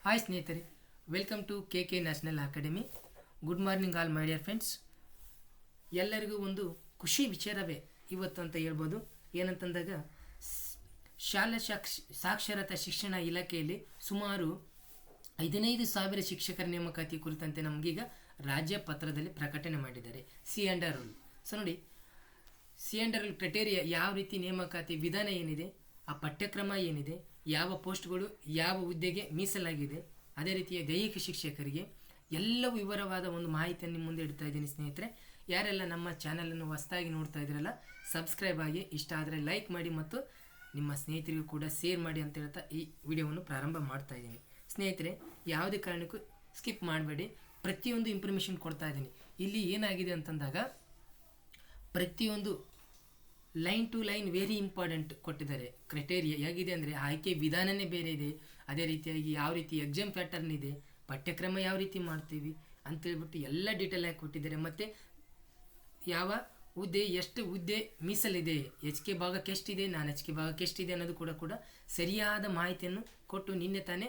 Hi ಸ್ನೇಹಿತರೆ, welcome to K national academy. Good morning all my dear friends. ಎಲ್ಲರಿಗೂ ಒಂದು ಖುಷಿ ವಿಚಾರವೇ ಇವತ್ತು ಅಂತ ಹೇಳ್ಬೋದು. ಏನಂತಂದಾಗ ಶಾಲಾ ಸಾಕ್ಷರತಾ ಶಿಕ್ಷಣ ಇಲಾಖೆಯಲ್ಲಿ ಸುಮಾರು 15,000 ಶಿಕ್ಷಕರ ನೇಮಕಾತಿ ಕುರಿತಂತೆ ನಮಗೀಗ ರಾಜ್ಯ ಪತ್ರದಲ್ಲಿ ಪ್ರಕಟಣೆ ಮಾಡಿದ್ದಾರೆ. C and R rule. So ನೋಡಿ, C and R rule criteria, ಯಾವ ರೀತಿ ನೇಮಕಾತಿ ವಿಧಾನ ಏನಿದೆ, ಆ ಪಠ್ಯಕ್ರಮ ಏನಿದೆ, ಯಾವ ಪೋಸ್ಟ್ಗಳು ಯಾವ ಹುದ್ದೆಗೆ ಮೀಸಲಾಗಿದೆ, ಅದೇ ರೀತಿಯ ದೈಹಿಕ ಶಿಕ್ಷಕರಿಗೆ ಎಲ್ಲವೂ ವಿವರವಾದ ಒಂದು ಮಾಹಿತಿಯನ್ನು ನಿಮ್ಮ ಮುಂದೆ ಇಡ್ತಾ ಇದ್ದೀನಿ ಸ್ನೇಹಿತರೆ. ಯಾರೆಲ್ಲ ನಮ್ಮ ಚಾನಲನ್ನು ಹೊಸದಾಗಿ ನೋಡ್ತಾ ಇದ್ದೀರಲ್ಲ, ಸಬ್ಸ್ಕ್ರೈಬ್ ಆಗಿ, ಇಷ್ಟ ಆದರೆ ಲೈಕ್ ಮಾಡಿ ಮತ್ತು ನಿಮ್ಮ ಸ್ನೇಹಿತರಿಗೂ ಕೂಡ ಶೇರ್ ಮಾಡಿ ಅಂತ ಹೇಳ್ತಾ ಈ ವಿಡಿಯೋವನ್ನು ಪ್ರಾರಂಭ ಮಾಡ್ತಾ ಇದ್ದೀನಿ. ಸ್ನೇಹಿತರೆ, ಯಾವುದೇ ಕಾರಣಕ್ಕೂ ಸ್ಕಿಪ್ ಮಾಡಬೇಡಿ, ಪ್ರತಿಯೊಂದು ಇನ್ಫಾರ್ಮೇಷನ್ ಕೊಡ್ತಾ ಇದ್ದೀನಿ. ಇಲ್ಲಿ ಏನಾಗಿದೆ ಅಂತಂದಾಗ ಪ್ರತಿಯೊಂದು line to line very important ಕೊಟ್ಟಿದ್ದಾರೆ. ಕ್ರೈಟೇರಿಯಾ ಹೇಗಿದೆ ಅಂದರೆ ಆಯ್ಕೆ ವಿಧಾನನೇ ಬೇರೆ ಇದೆ, ಅದೇ ರೀತಿಯಾಗಿ ಯಾವ ರೀತಿ ಎಕ್ಸಾಮ್ ಪ್ಯಾಟರ್ನ್ ಇದೆ, ಪಠ್ಯಕ್ರಮ ಯಾವ ರೀತಿ ಮಾಡ್ತೀವಿ ಅಂತೇಳ್ಬಿಟ್ಟು ಎಲ್ಲ ಡೀಟೇಲ್ ಆಗಿ ಕೊಟ್ಟಿದ್ದಾರೆ. ಮತ್ತು ಯಾವ ಹುದ್ದೆ, ಎಷ್ಟು ಹುದ್ದೆ ಮೀಸಲಿದೆ, ಎಚ್ ಕೆ ಭಾಗಕ್ಕೆ ಎಷ್ಟಿದೆ, ನಾನ್ ಎಚ್ ಕೆ ಭಾಗಕ್ಕೆ ಎಷ್ಟಿದೆ ಅನ್ನೋದು ಕೂಡ ಸರಿಯಾದ ಮಾಹಿತಿಯನ್ನು ಕೊಟ್ಟು ನಿನ್ನೆ ತಾನೇ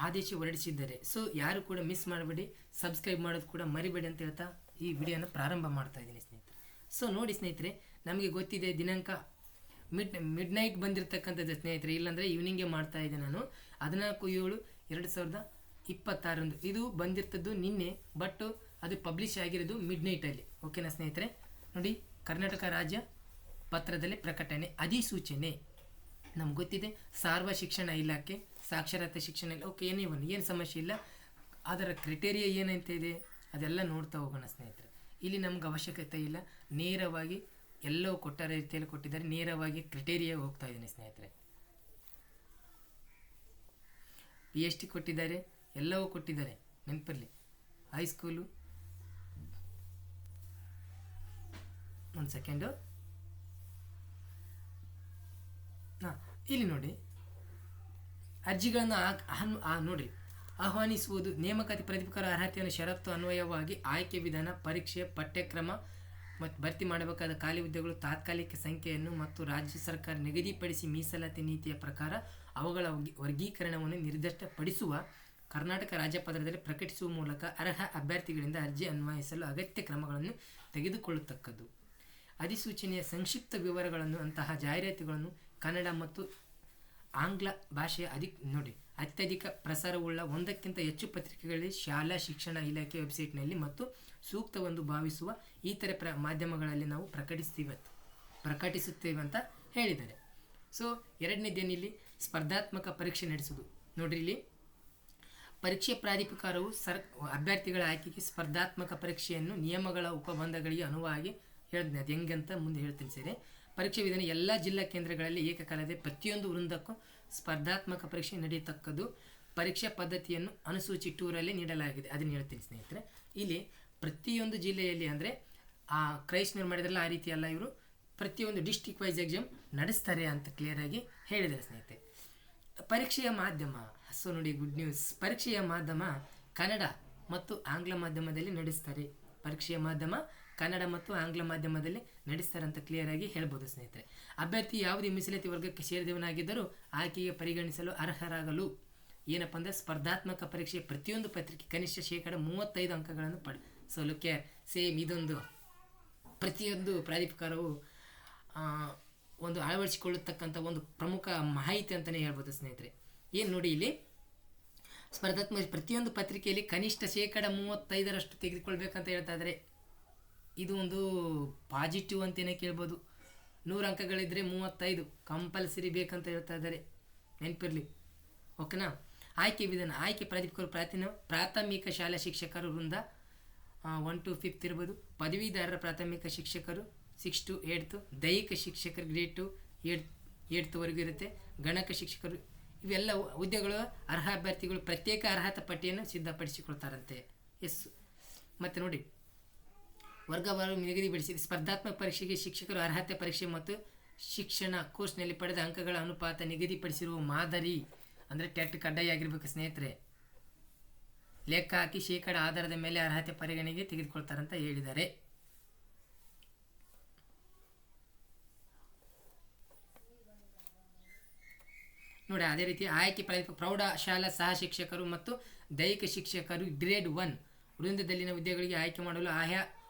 ಆದೇಶ ಹೊರಡಿಸಿದ್ದಾರೆ. ಸೊ ಯಾರು ಕೂಡ ಮಿಸ್ ಮಾಡಬೇಡಿ, ಸಬ್ಸ್ಕ್ರೈಬ್ ಮಾಡೋದು ಕೂಡ ಮರಿಬೇಡಿ ಅಂತ ಹೇಳ್ತಾ ಈ ವಿಡಿಯೋನ ಪ್ರಾರಂಭ ಮಾಡ್ತಾ ಇದ್ದೀನಿ ಸ್ನೇಹಿತರೆ. ಸೊ ನೋಡಿ ಸ್ನೇಹಿತರೆ, ನಮಗೆ ಗೊತ್ತಿದೆ ದಿನಾಂಕ ಮಿಡ್ ನೈಟ್ ಬಂದಿರತಕ್ಕಂಥದ್ದು ಸ್ನೇಹಿತರೆ, ಇಲ್ಲಾಂದರೆ ಈವ್ನಿಂಗೇ ಮಾಡ್ತಾ ಇದ್ದೆ ನಾನು. 14/7/2026 ಇದು ಬಂದಿರ್ತದ್ದು ನಿನ್ನೆ, ಬಟ್ ಅದು ಪಬ್ಲಿಷ್ ಆಗಿರೋದು ಮಿಡ್ ನೈಟಲ್ಲಿ. ಓಕೆನಾ ಸ್ನೇಹಿತರೆ? ನೋಡಿ, ಕರ್ನಾಟಕ ರಾಜ್ಯ ಪತ್ರದಲ್ಲಿ ಪ್ರಕಟಣೆ ಅಧಿಸೂಚನೆ. ನಮ್ಗೆ ಗೊತ್ತಿದೆ ಸಾರ್ವ ಶಿಕ್ಷಣ ಇಲಾಖೆ, ಸಾಕ್ಷರತಾ ಶಿಕ್ಷಣ ಇಲಾಖೆ. ಓಕೆ, ಏನು ಸಮಸ್ಯೆ ಇಲ್ಲ. ಅದರ ಕ್ರೈಟೇರಿಯಾ ಏನಂತ ಇದೆ ಅದೆಲ್ಲ ನೋಡ್ತಾ ಹೋಗೋಣ ಸ್ನೇಹಿತರೆ. ಇಲ್ಲಿ ನಮ್ಗೆ ಅವಶ್ಯಕತೆ ಇಲ್ಲ, ನೇರವಾಗಿ ಎಲ್ಲವೂ ಕೊಟ್ಟ ರೀತಿಯಲ್ಲಿ ಕೊಟ್ಟಿದ್ದಾರೆ. ನೇರವಾಗಿ ಕ್ರೈಟೇರಿಯಾ ಹೋಗ್ತಾ ಇದ್ದೀನಿ ಸ್ನೇಹಿತರೆ. PhD ಕೊಟ್ಟಿದ್ದಾರೆ, ಎಲ್ಲವೂ ಕೊಟ್ಟಿದ್ದಾರೆ, ನೆನಪಲ್ಲಿ. ಹೈಸ್ಕೂಲು, ಒಂದು ಸೆಕೆಂಡು, ಇಲ್ಲಿ ನೋಡಿ ಅರ್ಜಿಗಳನ್ನು ನೋಡಿ, ಆಹ್ವಾನಿಸುವುದು, ನೇಮಕಾತಿ ಪ್ರತಿಭಟಕರ ಅರ್ಹತೆಯನ್ನು ಷರತ್ತು ಅನ್ವಯವಾಗಿ ಆಯ್ಕೆ ವಿಧಾನ, ಪರೀಕ್ಷೆ, ಪಠ್ಯಕ್ರಮ ಮತ್ತು ಭರ್ತಿ ಮಾಡಬೇಕಾದ ಖಾಲಿ ಹುದ್ದೆಗಳು, ತಾತ್ಕಾಲಿಕ ಸಂಖ್ಯೆಯನ್ನು ಮತ್ತು ರಾಜ್ಯ ಸರ್ಕಾರ ನಿಗದಿಪಡಿಸಿ ಮೀಸಲಾತಿ ನೀತಿಯ ಪ್ರಕಾರ ಅವುಗಳ ವರ್ಗೀಕರಣವನ್ನು ನಿರ್ದಿಷ್ಟಪಡಿಸುವ ಕರ್ನಾಟಕ ರಾಜ್ಯ ಪತ್ರದಲ್ಲಿ ಪ್ರಕಟಿಸುವ ಮೂಲಕ ಅರ್ಹ ಅಭ್ಯರ್ಥಿಗಳಿಂದ ಅರ್ಜಿ ಅನ್ವಯಿಸಲು ಅಗತ್ಯ ಕ್ರಮಗಳನ್ನು ತೆಗೆದುಕೊಳ್ಳತಕ್ಕದ್ದು. ಅಧಿಸೂಚನೆಯ ಸಂಕ್ಷಿಪ್ತ ವಿವರಗಳನ್ನು ಅಂತಹ ಜಾಹೀರಾತುಗಳನ್ನು ಕನ್ನಡ ಮತ್ತು ಆಂಗ್ಲ ಭಾಷೆಯ ಅತ್ಯಧಿಕ ಪ್ರಸಾರವುಳ್ಳ ಒಂದಕ್ಕಿಂತ ಹೆಚ್ಚು ಪತ್ರಿಕೆಗಳಲ್ಲಿ, ಶಾಲಾ ಶಿಕ್ಷಣ ಇಲಾಖೆ ವೆಬ್ಸೈಟ್ನಲ್ಲಿ ಮತ್ತು ಸೂಕ್ತವೆಂದು ಭಾವಿಸುವ ಇತರೆ ಮಾಧ್ಯಮಗಳಲ್ಲಿ ನಾವು ಪ್ರಕಟಿಸುತ್ತೇವೆ ಅಂತ ಹೇಳಿದ್ದಾರೆ. ಸೊ ಎರಡನೇದೇನಿಲ್ಲಿ ಸ್ಪರ್ಧಾತ್ಮಕ ಪರೀಕ್ಷೆ ನಡೆಸುವುದು. ನೋಡ್ರಿ, ಇಲ್ಲಿ ಪರೀಕ್ಷೆ ಪ್ರಾಧಿಕಾರವು ಅಭ್ಯರ್ಥಿಗಳ ಆಯ್ಕೆಗೆ ಸ್ಪರ್ಧಾತ್ಮಕ ಪರೀಕ್ಷೆಯನ್ನು ನಿಯಮಗಳ ಉಪಬಂಧಗಳಿಗೆ ಅನುವಾಗಿ ಹೇಳಿದ್ನೆ. ಅದು ಹೆಂಗಂತ ಮುಂದೆ ಹೇಳ್ತೀನಿ ಸೇರಿ. ಪರೀಕ್ಷೆ ವಿಧಾನ ಎಲ್ಲ ಜಿಲ್ಲಾ ಕೇಂದ್ರಗಳಲ್ಲಿ ಏಕಕಾಲದಲ್ಲಿ ಪ್ರತಿಯೊಂದು ವೃಂದಕ್ಕೂ ಸ್ಪರ್ಧಾತ್ಮಕ ಪರೀಕ್ಷೆ ನಡೆಯತಕ್ಕದ್ದು. ಪರೀಕ್ಷಾ ಪದ್ಧತಿಯನ್ನು ಅನುಸೂಚಿ 2ರಲ್ಲಿ ನೀಡಲಾಗಿದೆ, ಅದನ್ನು ಹೇಳ್ತೀನಿ ಸ್ನೇಹಿತರೆ. ಇಲ್ಲಿ ಪ್ರತಿಯೊಂದು ಜಿಲ್ಲೆಯಲ್ಲಿ, ಅಂದರೆ ಆ ಕ್ರೈಸ್ಟ್ನವ್ರು ಮಾಡಿದ್ರಲ್ಲ ಆ ರೀತಿ ಅಲ್ಲ, ಇವರು ಪ್ರತಿಯೊಂದು ಡಿಸ್ಟಿಕ್ ವೈಸ್ ಎಕ್ಸಾಮ್ ನಡೆಸ್ತಾರೆ ಅಂತ ಕ್ಲಿಯರಾಗಿ ಹೇಳಿದ್ದಾರೆ ಸ್ನೇಹಿತರೆ. ಪರೀಕ್ಷೆಯ ಮಾಧ್ಯಮ, ಸೊ ನೋಡಿ ಗುಡ್ ನ್ಯೂಸ್, ಪರೀಕ್ಷೆಯ ಮಾಧ್ಯಮ ಕನ್ನಡ ಮತ್ತು ಆಂಗ್ಲ ಮಾಧ್ಯಮದಲ್ಲಿ ನಡೆಸ್ತಾರೆ. ಪರೀಕ್ಷೆಯ ಮಾಧ್ಯಮ ಕನ್ನಡ ಮತ್ತು ಆಂಗ್ಲ ಮಾಧ್ಯಮದಲ್ಲಿ ನಡೆಸ್ತಾರೆ ಅಂತ ಕ್ಲಿಯರಾಗಿ ಹೇಳ್ಬೋದು ಸ್ನೇಹಿತರೆ. ಅಭ್ಯರ್ಥಿ ಯಾವುದೇ ಮೀಸಲಾತಿ ವರ್ಗಕ್ಕೆ ಸೇರಿದವನಾಗಿದ್ದರೂ ಆಯ್ಕೆಗೆ ಪರಿಗಣಿಸಲು ಅರ್ಹರಾಗಲು ಏನಪ್ಪ ಅಂದರೆ ಸ್ಪರ್ಧಾತ್ಮಕ ಪರೀಕ್ಷೆ ಪ್ರತಿಯೊಂದು ಪತ್ರಿಕೆ ಕನಿಷ್ಠ 35% ಅಂಕಗಳನ್ನು ಸೋಲುಕ್ಕೆ ಸೇಮ್ ಇದೊಂದು ಪ್ರತಿಯೊಂದು ಪ್ರಾಧಿಕಾರವು ಒಂದು ಅಳವಡಿಸಿಕೊಳ್ಳತಕ್ಕಂಥ ಒಂದು ಪ್ರಮುಖ ಮಾಹಿತಿ ಅಂತಲೇ ಹೇಳ್ಬೋದು ಸ್ನೇಹಿತರೆ. ಏನು ನೋಡಿ, ಇಲ್ಲಿ ಸ್ಪರ್ಧಾತ್ಮಕ ಪ್ರತಿಯೊಂದು ಪತ್ರಿಕೆಯಲ್ಲಿ ಕನಿಷ್ಠ 35% ತೆಗೆದುಕೊಳ್ಬೇಕಂತ ಹೇಳ್ತಾ ಇದ್ದಾರೆ. ಇದು ಒಂದು ಪಾಸಿಟಿವ್ ಅಂತಲೇ ಕೇಳ್ಬೋದು. 100 ಅಂಕಗಳಿದ್ದರೆ 35 ಕಂಪಲ್ಸರಿ ಬೇಕಂತ ಹೇಳ್ತಾ ಇದ್ದಾರೆ, ನೆನಪಿರಲಿ. ಓಕೆನಾ? ಆಯ್ಕೆ ವಿಧಾನ, ಆಯ್ಕೆ ಪ್ರಾಧಿಕಾರ ಪ್ರಾಥಮಿಕ ಶಾಲಾ ಶಿಕ್ಷಕರು ವೃಂದ 1 to 5th ಇರ್ಬೋದು, ಪದವೀಧರರ ಪ್ರಾಥಮಿಕ ಶಿಕ್ಷಕರು 6 to 8th, ದೈಹಿಕ ಶಿಕ್ಷಕರು ಗ್ರೇಡ್ 2 8th ಇರುತ್ತೆ, ಗಣಕ ಶಿಕ್ಷಕರು. ಇವೆಲ್ಲ ಹುದ್ದೆಗಳು ಅರ್ಹ ಅಭ್ಯರ್ಥಿಗಳು ಪ್ರತ್ಯೇಕ ಅರ್ಹತಾ ಪಟ್ಟಿಯನ್ನು ಸಿದ್ಧಪಡಿಸಿಕೊಳ್ತಾರಂತೆ. ಎಸ್. ಮತ್ತು ನೋಡಿ, ವರ್ಗವಾರು ನಿಗದಿಪಡಿಸಿದೆ. ಸ್ಪರ್ಧಾತ್ಮಕ ಪರೀಕ್ಷೆಗೆ ಶಿಕ್ಷಕರು ಅರ್ಹತೆ ಪರೀಕ್ಷೆ ಮತ್ತು ಶಿಕ್ಷಣ ಕೋರ್ಸ್ನಲ್ಲಿ ಪಡೆದ ಅಂಕಗಳ ಅನುಪಾತ ನಿಗದಿಪಡಿಸಿರುವ ಮಾದರಿ, ಅಂದರೆ ಟೆಟ್ ಕಡ್ಡಾಯ ಆಗಿರ್ಬೇಕು ಸ್ನೇಹಿತರೆ. ಲೆಕ್ಕ ಹಾಕಿ ಆಧಾರದ ಮೇಲೆ ಅರ್ಹತೆ ಪರಿಗಣನೆಗೆ ತೆಗೆದುಕೊಳ್ತಾರಂತ ಹೇಳಿದ್ದಾರೆ. ನೋಡಿ. ಅದೇ ರೀತಿ ಆಯ್ಕೆ ಪ್ರೌಢಶಾಲಾ ಸಹ ಶಿಕ್ಷಕರು ಮತ್ತು ದೈಹಿಕ ಶಿಕ್ಷಕರು ಗ್ರೇಡ್ 1 ವೃಂದದಲ್ಲಿನ ಹುದ್ದೆಗಳಿಗೆ ಆಯ್ಕೆ ಮಾಡಲು ಆಯಾ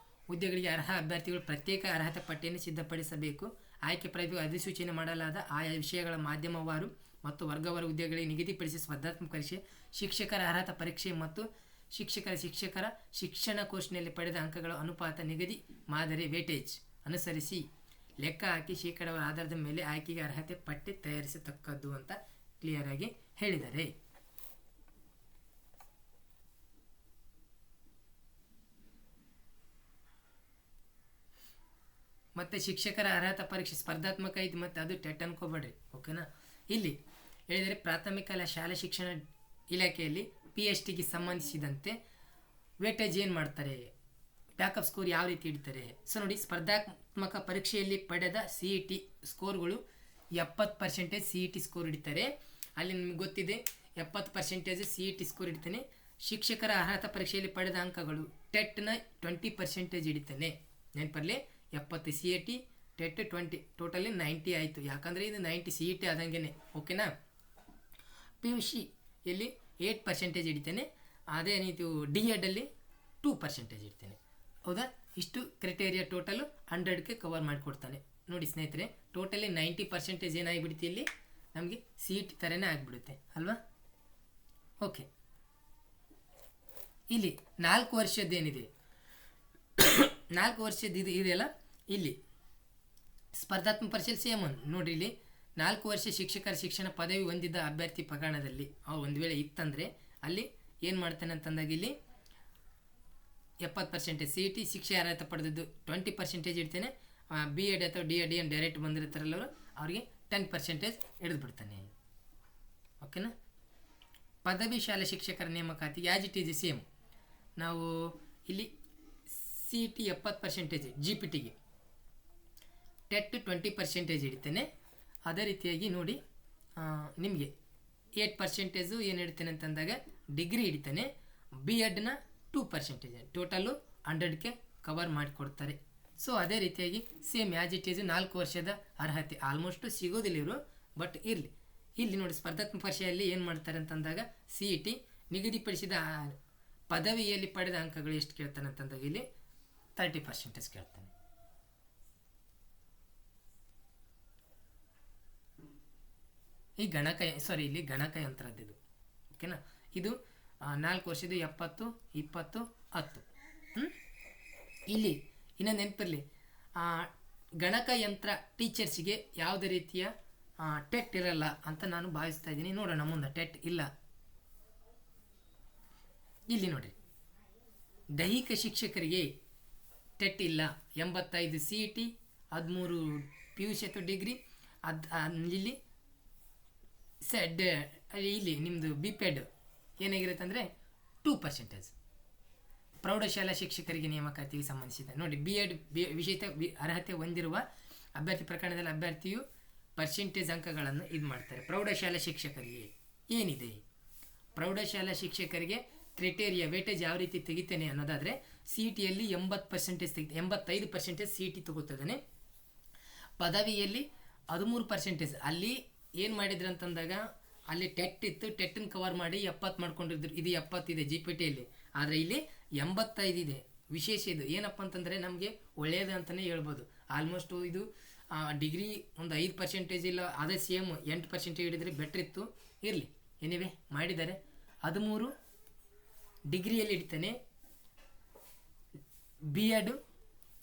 ಹುದ್ದೆಗಳಿಗೆ ಅರ್ಹ ಅಭ್ಯರ್ಥಿಗಳು ಪ್ರತ್ಯೇಕ ಅರ್ಹತೆ ಪಟ್ಟಿಯನ್ನು ಸಿದ್ಧಪಡಿಸಬೇಕು. ಆಯ್ಕೆ ಪ್ರಾಧಿಕಾರ ಅಧಿಸೂಚನೆ ಮಾಡಲಾದ ಆಯಾ ವಿಷಯಗಳ ಮಾಧ್ಯಮವಾರು ಮತ್ತು ವರ್ಗವಾರು ಹುದ್ದೆಗಳಿಗೆ ನಿಗದಿಪಡಿಸಿದ ಸ್ಪರ್ಧಾತ್ಮಕ ಪರೀಕ್ಷೆ, ಶಿಕ್ಷಕರ ಅರ್ಹತಾ ಪರೀಕ್ಷೆ ಮತ್ತು ಶಿಕ್ಷಕರ ಶಿಕ್ಷಣ ಕೋರ್ಸ್ನಲ್ಲಿ ಪಡೆದ ಅಂಕಗಳ ಅನುಪಾತ ನಿಗದಿ ಮಾದರಿ ವೇಟೇಜ್ ಅನುಸರಿಸಿ ಲೆಕ್ಕ ಹಾಕಿ ಶೇಕಡಾವಾರ ಆಧಾರದ ಮೇಲೆ ಆಯ್ಕೆಗೆ ಅರ್ಹತೆ ಪಟ್ಟಿ ತಯಾರಿಸತಕ್ಕದ್ದು ಅಂತ ಕ್ಲಿಯರ್ ಆಗಿ ಹೇಳಿದ್ದಾರೆ. ಮತ್ತು ಶಿಕ್ಷಕರ ಅರ್ಹತಾ ಪರೀಕ್ಷೆ ಸ್ಪರ್ಧಾತ್ಮಕ ಐತಿ ಮತ್ತು ಅದು ಟೆಟ್ ಅನ್ಕೋಬೇಡ್ರಿ, ಓಕೆನಾ. ಇಲ್ಲಿ ಹೇಳಿದರೆ ಪ್ರಾಥಮಿಕ ಶಾಲಾ ಶಿಕ್ಷಣ ಇಲಾಖೆಯಲ್ಲಿ PSTಗೆ ಸಂಬಂಧಿಸಿದಂತೆ ವೇಟೇಜ್ ಏನು ಮಾಡ್ತಾರೆ, ಬ್ಯಾಕಪ್ ಸ್ಕೋರ್ ಯಾವ ರೀತಿ ಇಡ್ತಾರೆ. ಸೊ ನೋಡಿ, ಸ್ಪರ್ಧಾತ್ಮಕ ಪರೀಕ್ಷೆಯಲ್ಲಿ ಪಡೆದ CET ಸ್ಕೋರ್ಗಳು 70% CET ಸ್ಕೋರ್ ಹಿಡಿತಾರೆ. ಅಲ್ಲಿ ನಿಮಗೆ ಗೊತ್ತಿದೆ 70% CET ಸ್ಕೋರ್ ಹಿಡಿತಾನೆ. ಶಿಕ್ಷಕರ ಅರ್ಹತಾ ಪರೀಕ್ಷೆಯಲ್ಲಿ ಪಡೆದ ಅಂಕಗಳು ಟೆಟ್ನ 20% ಹಿಡಿತಾನೆ. ನೆನಪಲ್ಲಿ 70 CET, ಟೆಟ್ 20, ಟೋಟಲಿ 90 ಆಯಿತು. ಯಾಕಂದರೆ ಇದು 90 CET ಆದಂಗೆ, ಓಕೆನಾ. PUC ಯಲ್ಲಿ 8% ಹಿಡಿತಾನೆ. ಅದೇ ನೀವು DEDಲ್ಲಿ 2% ಇಡ್ತೇನೆ, ಹೌದಾ. ಇಷ್ಟು ಕ್ರೈಟೇರಿಯಾ ಟೋಟಲು 100ಕ್ಕೆ ಕವರ್ ಮಾಡಿಕೊಡ್ತಾನೆ. ನೋಡಿ ಸ್ನೇಹಿತರೆ, ಟೋಟಲಿ 90% ಏನಾಗಿಬಿಡುತ್ತೆ, ಇಲ್ಲಿ ನಮಗೆ CET ಥರನೇ ಆಗಿಬಿಡುತ್ತೆ ಅಲ್ವಾ. ಓಕೆ, ಇಲ್ಲಿ 4 ವರ್ಷದ್ದೇನಿದೆ, 4 ವರ್ಷದ ಇದೆಯಲ್ಲ, ಇಲ್ಲಿ ಸ್ಪರ್ಧಾತ್ಮಕ ಪರೀಕ್ಷೆ ಸೇಮ್ ನೋಡಿರಿ. ಇಲ್ಲಿ 4 ವರ್ಷ ಶಿಕ್ಷಕರ ಶಿಕ್ಷಣ ಪದವಿ ಹೊಂದಿದ್ದ ಅಭ್ಯರ್ಥಿ ಪ್ರಕರಣದಲ್ಲಿ ಅವ್ರು ಒಂದು ವೇಳೆ ಇತ್ತಂದರೆ ಅಲ್ಲಿ ಏನು ಮಾಡ್ತಾನೆ ಅಂತಂದಾಗ ಇಲ್ಲಿ 70% CET, ಶಿಕ್ಷೆ ಅರ್ಹತೆ ಪಡೆದದ್ದು 20% ಇಡ್ತೇನೆ. BEd ಅಥವಾ DED ಏನು ಡೈರೆಕ್ಟ್ ಬಂದಿರ್ತಾರಲ್ಲ ಅವರಿಗೆ 10% ಹಿಡಿದು ಬಿಡ್ತಾನೆ, ಓಕೆನಾ. ಪದವಿ ಶಾಲಾ ಶಿಕ್ಷಕರ ನೇಮಕಾತಿಗೆ ಆ್ಯಸ್ ಇಟ್ ಈಸ್ ಸೇಮ್. ನಾವು ಇಲ್ಲಿ CET 70% GPTಗೆ, ಟೆಟ್ 20% ಹಿಡಿತೇನೆ. ಅದೇ ರೀತಿಯಾಗಿ ನೋಡಿ, ನಿಮಗೆ 8% ಏನು ಹಿಡಿತೇನೆ ಅಂತಂದಾಗ ಡಿಗ್ರಿ ಹಿಡಿತಾನೆ. BEdನ 2%, ಟೋಟಲು 100ಕ್ಕೆ ಕವರ್ ಮಾಡಿಕೊಡ್ತಾರೆ. ಸೊ ಅದೇ ರೀತಿಯಾಗಿ ಸೇಮ್ ಆ್ಯಸ್ ಇಟ್ ಈಸ್ 4 ವರ್ಷದ ಅರ್ಹತೆ ಆಲ್ಮೋಸ್ಟ್ ಸಿಗೋದಿಲ್ಲ ಇವರು, ಬಟ್ ಇರಲಿ. ಇಲ್ಲಿ ನೋಡಿ, ಸ್ಪರ್ಧಾತ್ಮಕ ಪರೀಕ್ಷೆಯಲ್ಲಿ ಏನು ಮಾಡ್ತಾರೆ ಅಂತಂದಾಗ CET ನಿಗದಿಪಡಿಸಿದ ಪದವಿಯಲ್ಲಿ ಪಡೆದ ಅಂಕಗಳು ಎಷ್ಟು ಕೇಳ್ತಾನೆ ಅಂತಂದಾಗ ಇಲ್ಲಿ 30% ಕೇಳ್ತಾನೆ. ಈ ಇಲ್ಲಿ ಗಣಕಯಂತ್ರದ್ದು, ಓಕೆನಾ. ಇದು 4 ವರ್ಷದ 70, 20, 10. ಇಲ್ಲಿ ಇನ್ನೊಂದು ನೆನಪಿರಲಿ, ಗಣಕಯಂತ್ರ ಟೀಚರ್ಸಿಗೆ ಯಾವುದೇ ರೀತಿಯ ಟೆಟ್ ಇರಲ್ಲ ಅಂತ ನಾನು ಭಾವಿಸ್ತಾ ಇದ್ದೀನಿ. ನೋಡೋಣ ಮುಂದೆ ಟೆಟ್ ಇಲ್ಲ. ಇಲ್ಲಿ ನೋಡಿ, ದೈಹಿಕ ಶಿಕ್ಷಕರಿಗೆ ಟೆಟ್ ಇಲ್ಲ. 85 CET, 13 PUC ಅಥವಾ ಡಿಗ್ರಿ. ಇಲ್ಲಿ ಇಲ್ಲಿ ನಿಮ್ಮದು BPEd ಏನಾಗಿರುತ್ತೆ ಅಂದರೆ 2%. ಪ್ರೌಢಶಾಲಾ ಶಿಕ್ಷಕರಿಗೆ ನೇಮಕಾತಿಗೆ ಸಂಬಂಧಿಸಿದ ನೋಡಿ, BEd ವಿಷಯ ಅರ್ಹತೆ ಹೊಂದಿರುವ ಅಭ್ಯರ್ಥಿ ಪ್ರಕರಣದಲ್ಲಿ ಅಭ್ಯರ್ಥಿಯು ಪರ್ಸೆಂಟೇಜ್ ಅಂಕಗಳನ್ನು ಇದು ಮಾಡ್ತಾರೆ. ಪ್ರೌಢಶಾಲಾ ಶಿಕ್ಷಕರಿಗೆ ಏನಿದೆ, ಪ್ರೌಢಶಾಲಾ ಶಿಕ್ಷಕರಿಗೆ ಕ್ರೈಟೇರಿಯಾ ವೇಟೇಜ್ ಯಾವ ರೀತಿ ತೆಗಿತೇನೆ ಅನ್ನೋದಾದರೆ CETಯಲ್ಲಿ 80% ತೆಗಿತಾನೆ, 85% CET ತಗೋತಿದ್ದಾನೆ. ಪದವಿಯಲ್ಲಿ 13%. ಅಲ್ಲಿ ಏನು ಮಾಡಿದ್ರು ಅಂತಂದಾಗ ಅಲ್ಲಿ ಟೆಟ್ ಇತ್ತು, ಟೆಟ್ಟನ್ನು ಕವರ್ ಮಾಡಿ 70 ಮಾಡ್ಕೊಂಡಿದ್ರು. ಇದು 70 ಇದೆ GPTಯಲ್ಲಿ, ಆದರೆ ಇಲ್ಲಿ 85 ಇದೆ. ವಿಶೇಷ ಇದು ಏನಪ್ಪ ಅಂತಂದರೆ ನಮಗೆ ಒಳ್ಳೆಯದು ಅಂತಲೇ ಹೇಳ್ಬೋದು. ಆಲ್ಮೋಸ್ಟ್ ಇದು ಡಿಗ್ರಿ ಒಂದು 5% ಇಲ್ಲ, ಅದೇ ಸೇಮ್ 8% ಹಿಡಿದ್ರೆ ಬೆಟ್ರ್ ಇತ್ತು. ಇರಲಿ, ಎನಿವೆ ಮಾಡಿದ್ದಾರೆ. 13 ಡಿಗ್ರಿಯಲ್ಲಿ ಇಡ್ತಾನೆ. BEd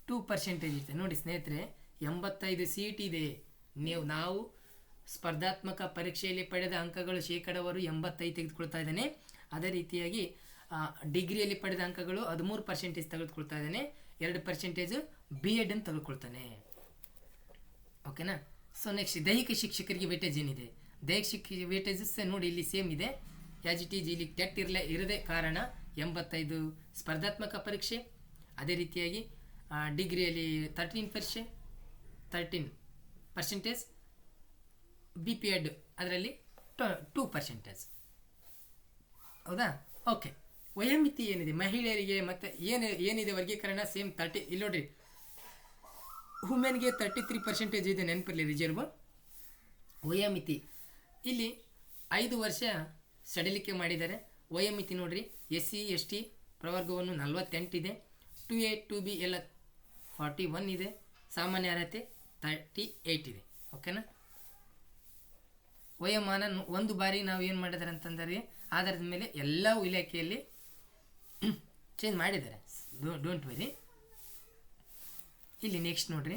2% ಇರ್ತಾನೆ. ನೋಡಿ ಸ್ನೇಹಿತರೆ, 85 CET ಇದೆ. ನಾವು ಸ್ಪರ್ಧಾತ್ಮಕ ಪರೀಕ್ಷೆಯಲ್ಲಿ ಪಡೆದ ಅಂಕಗಳು ಶೇಕಡಾವಾರು 85 ತೆಗೆದುಕೊಳ್ತಾ ಇದ್ದಾನೆ. ಅದೇ ರೀತಿಯಾಗಿ ಡಿಗ್ರಿಯಲ್ಲಿ ಪಡೆದ ಅಂಕಗಳು 13% ತೆಗೆದುಕೊಳ್ತಾ ಇದ್ದಾನೆ. 2% BEd ಅನ್ನು ತೆಗೆದುಕೊಳ್ತಾನೆ, ಓಕೆನಾ. ಸೊ ನೆಕ್ಸ್ಟ್ ದೈಹಿಕ ಶಿಕ್ಷಕರಿಗೆ ವೇಟೇಜ್ ಏನಿದೆ, ದೈಹಿಕ ವೇಟೇಜಸ್ ನೋಡಿ ಇಲ್ಲಿ ಸೇಮ್ ಇದೆ ಆ್ಯಸ್ ಇಟ್ ಈಸ್. ಇಲ್ಲಿ ಟೆಟ್ ಇರದೇ ಕಾರಣ 85 ಸ್ಪರ್ಧಾತ್ಮಕ ಪರೀಕ್ಷೆ. ಅದೇ ರೀತಿಯಾಗಿ ಡಿಗ್ರಿಯಲ್ಲಿ 13%, BPEd ಅದರಲ್ಲಿ 2%, ಹೌದಾ. ಓಕೆ, ವಯೋಮಿತಿ ಏನಿದೆ ಮಹಿಳೆಯರಿಗೆ ಮತ್ತು ಏನಿದೆ ವರ್ಗೀಕರಣ ಸೇಮ್ 30. ಇಲ್ಲಿ ನೋಡಿರಿ, ವುಮೆನ್ಗೆ 33% ಇದೆ, ನೆನಪಿರಲಿ ರಿಸರ್ವ್. ವಯೋಮಿತಿ ಇಲ್ಲಿ 5 ವರ್ಷ ಸಡಿಲಿಕೆ ಮಾಡಿದ್ದಾರೆ. ವಯೋಮಿತಿ ನೋಡ್ರಿ, SC ST ಪ್ರವರ್ಗವನ್ನು 48 ಇದೆ, 2A 2B ಎಲ್ಲ 41 ಇದೆ, ಸಾಮಾನ್ಯ ಅರ್ಹತೆ 38 ಇದೆ. ಓಕೆನಾ. ವಯೋಮಾನ ಒಂದು ಬಾರಿ ನಾವು ಏನು ಮಾಡಿದ್ದಾರೆ ಅಂತಂದರೆ ಆಧಾರದ ಮೇಲೆ ಎಲ್ಲ ಇಲಾಖೆಯಲ್ಲಿ ಚೇಂಜ್ ಮಾಡಿದ್ದಾರೆ, ಡೋಂಟ್ ವೆರಿ. ಇಲ್ಲಿ ನೆಕ್ಸ್ಟ್ ನೋಡ್ರಿ,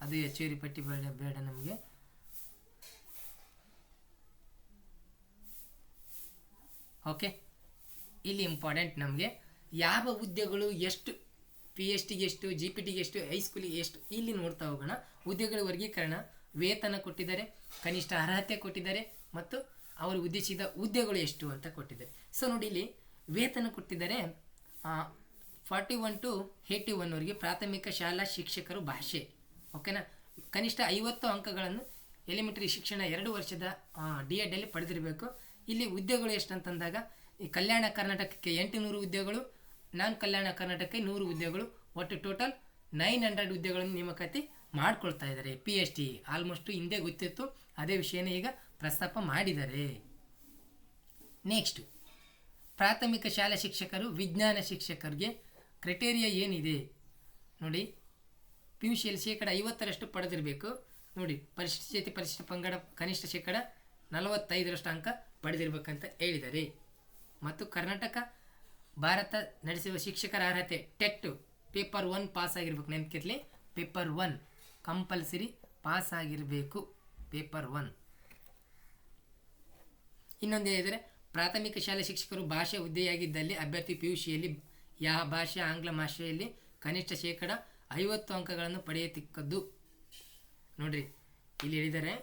ಅದು ಹೆಚ್ಚುವರಿ ಪಟ್ಟಿ ಬೇಡ ನಮಗೆ. ಓಕೆ, ಇಲ್ಲಿ ಇಂಪಾರ್ಟೆಂಟ್ ನಮಗೆ ಯಾವ ಹುದ್ದೆಗಳು ಎಷ್ಟು, PhDಗೆ ಎಷ್ಟು, GPTಗೆ ಎಷ್ಟು, ಹೈಸ್ಕೂಲಿಗೆ ಎಷ್ಟು, ಇಲ್ಲಿ ನೋಡ್ತಾ ಹೋಗೋಣ. ಹುದ್ದೆಗಳ ವರ್ಗೀಕರಣ, ವೇತನ ಕೊಟ್ಟಿದ್ದಾರೆ, ಕನಿಷ್ಠ ಅರ್ಹತೆ ಕೊಟ್ಟಿದ್ದಾರೆ, ಮತ್ತು ಅವರು ಉದ್ದೇಶಿಸಿದ ಹುದ್ದೆಗಳು ಎಷ್ಟು ಅಂತ ಕೊಟ್ಟಿದ್ದಾರೆ. ಸೊ ನೋಡಿ, ಇಲ್ಲಿ ವೇತನ ಕೊಟ್ಟಿದ್ದಾರೆ 41 to 81ವರೆಗೆ ಪ್ರಾಥಮಿಕ ಶಾಲಾ ಶಿಕ್ಷಕರು ಭಾಷೆ. ಓಕೆನಾ. ಕನಿಷ್ಠ 50 ಅಂಕಗಳನ್ನು ಎಲಿಮೆಂಟರಿ ಶಿಕ್ಷಣ 2 ವರ್ಷದ D.Ed ಅಲ್ಲಿ ಪಡೆದಿರಬೇಕು. ಇಲ್ಲಿ ಹುದ್ದೆಗಳು ಎಷ್ಟು ಅಂತಂದಾಗ, ಈ ಕಲ್ಯಾಣ ಕರ್ನಾಟಕಕ್ಕೆ 800 ಹುದ್ದೆಗಳು, ನಾನ್ ಕಲ್ಯಾಣ ಕರ್ನಾಟಕಕ್ಕೆ 100 ಹುದ್ದೆಗಳು, ಒಟ್ಟು ಟೋಟಲ್ 900 ಹುದ್ದೆಗಳನ್ನು ನೇಮಕಾತಿ ಮಾಡ್ಕೊಳ್ತಾ ಇದ್ದಾರೆ. PhD ಆಲ್ಮೋಸ್ಟ್ ಹಿಂದೆ ಗೊತ್ತಿತ್ತು, ಅದೇ ವಿಷಯನೇ ಈಗ ಪ್ರಸ್ತಾಪ ಮಾಡಿದ್ದಾರೆ. ನೆಕ್ಸ್ಟ್, ಪ್ರಾಥಮಿಕ ಶಾಲಾ ಶಿಕ್ಷಕರು, ವಿಜ್ಞಾನ ಶಿಕ್ಷಕರಿಗೆ ಕ್ರೈಟೇರಿಯಾ ಏನಿದೆ ನೋಡಿ. PUCಯಲ್ಲಿ 50% ಪಡೆದಿರಬೇಕು. ನೋಡಿ, ಪರಿಶಿಷ್ಟ ಜಾತಿ ಪರಿಶಿಷ್ಟ ಪಂಗಡ ಕನಿಷ್ಠ 45% ಅಂಕ ಪಡೆದಿರಬೇಕಂತ ಹೇಳಿದ್ದಾರೆ. ಮತ್ತು ಕರ್ನಾಟಕ ಭಾರತ ನಡೆಸುವ ಶಿಕ್ಷಕರ ಅರ್ಹತೆ ಟೆಟ್ ಪೇಪರ್ 1 ಪಾಸ್ ಆಗಿರ್ಬೇಕು. ನೆನಪಿರಲಿ, ಪೇಪರ್ 1 ಕಂಪಲ್ಸರಿ ಪಾಸ್ ಆಗಿರಬೇಕು, ಪೇಪರ್ 1. ಇನ್ನೊಂದು ಹೇಳಿದರೆ, ಪ್ರಾಥಮಿಕ ಶಾಲಾ ಶಿಕ್ಷಕರು ಭಾಷೆ ಹುದ್ದೆಯಾಗಿದ್ದಲ್ಲಿ ಅಭ್ಯರ್ಥಿ PUCಯಲ್ಲಿ ಯಾವ ಭಾಷೆ, ಆಂಗ್ಲ ಭಾಷೆಯಲ್ಲಿ ಕನಿಷ್ಠ 50 ಅಂಕಗಳನ್ನು ಪಡೆಯತಕ್ಕದ್ದು. ನೋಡ್ರಿ, ಇಲ್ಲಿ ಹೇಳಿದರೆ,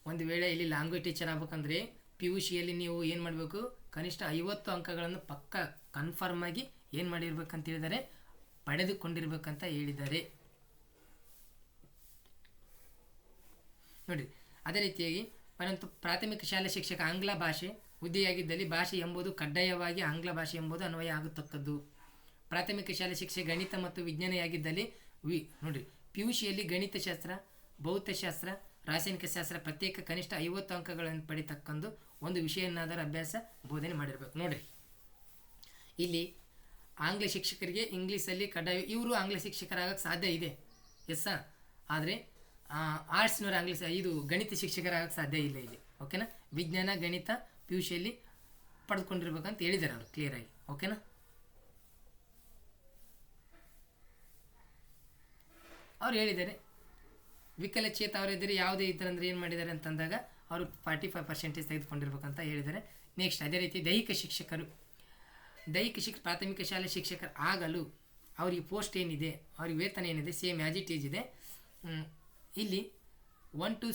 ಒಂದು ವೇಳೆ ಇಲ್ಲಿ ಲ್ಯಾಂಗ್ವೇಜ್ ಟೀಚರ್ ಆಗ್ಬೇಕಂದ್ರೆ PUCಯಲ್ಲಿ ನೀವು ಏನು ಮಾಡಬೇಕು, ಕನಿಷ್ಠ 50 ಅಂಕಗಳನ್ನು ಪಕ್ಕ ಕನ್ಫರ್ಮ್ ಆಗಿ ಏನು ಮಾಡಿರ್ಬೇಕಂತ ಹೇಳಿದರೆ ಪಡೆದುಕೊಂಡಿರ್ಬೇಕಂತ ಹೇಳಿದ್ದಾರೆ. ನೋಡಿ, ಅದೇ ರೀತಿಯಾಗಿ ಪರಂತು ಪ್ರಾಥಮಿಕ ಶಾಲಾ ಶಿಕ್ಷಕ ಆಂಗ್ಲ ಭಾಷೆ ಹುದ್ದೆಯಾಗಿದ್ದಲ್ಲಿ ಭಾಷೆ ಎಂಬುದು ಕಡ್ಡಾಯವಾಗಿ ಆಂಗ್ಲ ಭಾಷೆ ಎಂಬುದು ಅನ್ವಯ ಆಗತಕ್ಕದ್ದು. ಪ್ರಾಥಮಿಕ ಶಾಲಾ ಶಿಕ್ಷೆ ಗಣಿತ ಮತ್ತು ವಿಜ್ಞಾನಿಯಾಗಿದ್ದಲ್ಲಿ ನೋಡಿರಿ, PUCಯಲ್ಲಿ ಗಣಿತಶಾಸ್ತ್ರ, ಭೌತಶಾಸ್ತ್ರ, ರಾಸಾಯನಿಕ ಶಾಸ್ತ್ರ ಪ್ರತ್ಯೇಕ ಕನಿಷ್ಠ 50 ಅಂಕಗಳನ್ನು ಪಡಿತಕ್ಕಂದು ಒಂದು ವಿಷಯನಾದರೂ ಅಭ್ಯಾಸ ಬೋಧನೆ ಮಾಡಿರಬೇಕು. ನೋಡಿರಿ, ಇಲ್ಲಿ ಆಂಗ್ಲ ಶಿಕ್ಷಕರಿಗೆ ಇಂಗ್ಲೀಷಲ್ಲಿ ಕಡ್ಡಾಯ, ಇವರು ಆಂಗ್ಲ ಶಿಕ್ಷಕರಾಗಕ್ಕೆ ಸಾಧ್ಯ ಇದೆ, ಎಸ್ಸಾ. ಆದರೆ ಆರ್ಟ್ಸ್ನವ್ರು ಇದು ಗಣಿತ ಶಿಕ್ಷಕರಾಗಕ್ಕೆ ಸಾಧ್ಯ ಇಲ್ಲ ಇಲ್ಲಿ. ಓಕೆನಾ. ವಿಜ್ಞಾನ, ಗಣಿತ PUCಯಲ್ಲಿ ಪಡೆದುಕೊಂಡಿರ್ಬೇಕಂತ ಹೇಳಿದ್ದಾರೆ ಅವರು ಕ್ಲಿಯರಾಗಿ. ಓಕೆನಾ. ಅವ್ರು ಹೇಳಿದ್ದಾರೆ, ವಿಕಲಚೇತ ಅವರಿದ್ದರೆ ಯಾವುದೇ ಇದ್ದರೆ ಅಂದರೆ ಏನು ಮಾಡಿದ್ದಾರೆ ಅಂತಂದಾಗ ಅವರು 45% ತೆಗೆದುಕೊಂಡಿರ್ಬೇಕಂತ ಹೇಳಿದ್ದಾರೆ. ನೆಕ್ಸ್ಟ್, ಅದೇ ರೀತಿ ದೈಹಿಕ ಶಿಕ್ಷಕರು, ಪ್ರಾಥಮಿಕ ಶಾಲೆ ಶಿಕ್ಷಕರು ಆಗಲು ಅವ್ರಿಗೆ ಪೋಸ್ಟ್ ಏನಿದೆ, ಅವ್ರಿಗೆ ವೇತನ ಏನಿದೆ, ಸೇಮ್ ಆ್ಯಸ್ ಇಟ್ ಈಸ್ ಇದೆ. ಇಲ್ಲಿ 1 to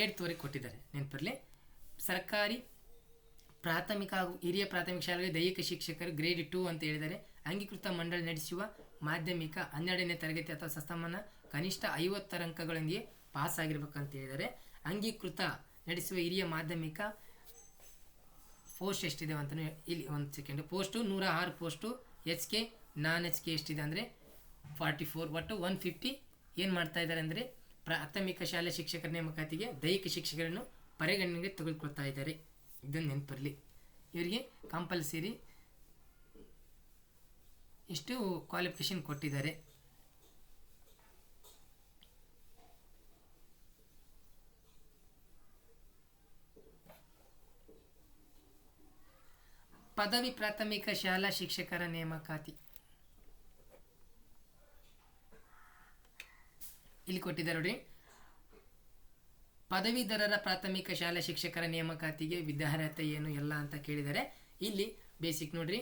8ವರೆಗೆ ಕೊಟ್ಟಿದ್ದಾರೆ, ನೆನಪಿರಲಿ. ಸರ್ಕಾರಿ ಪ್ರಾಥಮಿಕ ಹಾಗೂ ಹಿರಿಯ ಪ್ರಾಥಮಿಕ ಶಾಲೆಗೆ ದೈಹಿಕ ಶಿಕ್ಷಕರು ಗ್ರೇಡ್ 2 ಅಂತ ಹೇಳಿದ್ದಾರೆ. ಅಂಗೀಕೃತ ಮಂಡಳಿ ನಡೆಸುವ ಮಾಧ್ಯಮಿಕ 12ನೇ ತರಗತಿ ಅಥವಾ ಸಸ್ತಮಾನ ಕನಿಷ್ಠ 50 ಅಂಕಗಳೊಂದಿಗೆ ಪಾಸ್ ಆಗಿರ್ಬೇಕಂತ ಹೇಳಿದ್ದಾರೆ. ಅಂಗೀಕೃತ ನಡೆಸುವ ಹಿರಿಯ ಮಾಧ್ಯಮಿಕ ಪೋಸ್ಟ್ ಎಷ್ಟಿದೆ ಅಂತ ಇಲ್ಲಿ ಒಂದು ಸೆಕೆಂಡ್, ಪೋಸ್ಟು 106 ಪೋಸ್ಟು, HK ನಾನ್ HK ಎಷ್ಟಿದೆ ಅಂದರೆ 44, ಒಟ್ಟು 150 ಏನು ಮಾಡ್ತಾ ಇದ್ದಾರೆ ಅಂದರೆ ಪ್ರಾಥಮಿಕ ಶಾಲೆ ಶಿಕ್ಷಕರ ನೇಮಕಾತಿಗೆ ದೈಹಿಕ ಶಿಕ್ಷಕರನ್ನು ಪರಿಗಣನೆಗೆ ತೆಗೆದುಕೊಳ್ತಾ ಇದ್ದಾರೆ. ಇದನ್ನು ನೆನಪಿರಲಿ. ಇವರಿಗೆ ಕಂಪಲ್ಸರಿ ಇಷ್ಟು ಕ್ವಾಲಿಫಿಕೇಷನ್ ಕೊಟ್ಟಿದ್ದಾರೆ. ಪದವಿ ಪ್ರಾಥಮಿಕ ಶಾಲಾ ಶಿಕ್ಷಕರ ನೇಮಕಾತಿ ಇಲ್ಲಿ ಕೊಟ್ಟಿದ್ದಾರೆ ನೋಡಿ. ಪದವೀಧರರ ಪ್ರಾಥಮಿಕ ಶಾಲಾ ಶಿಕ್ಷಕರ ನೇಮಕಾತಿಗೆ ವಿದ್ಯಾರ್ಹತೆ ಏನು ಎಲ್ಲ ಅಂತ ಕೇಳಿದ್ದಾರೆ. ಇಲ್ಲಿ ಬೇಸಿಕ್ ನೋಡ್ರಿ,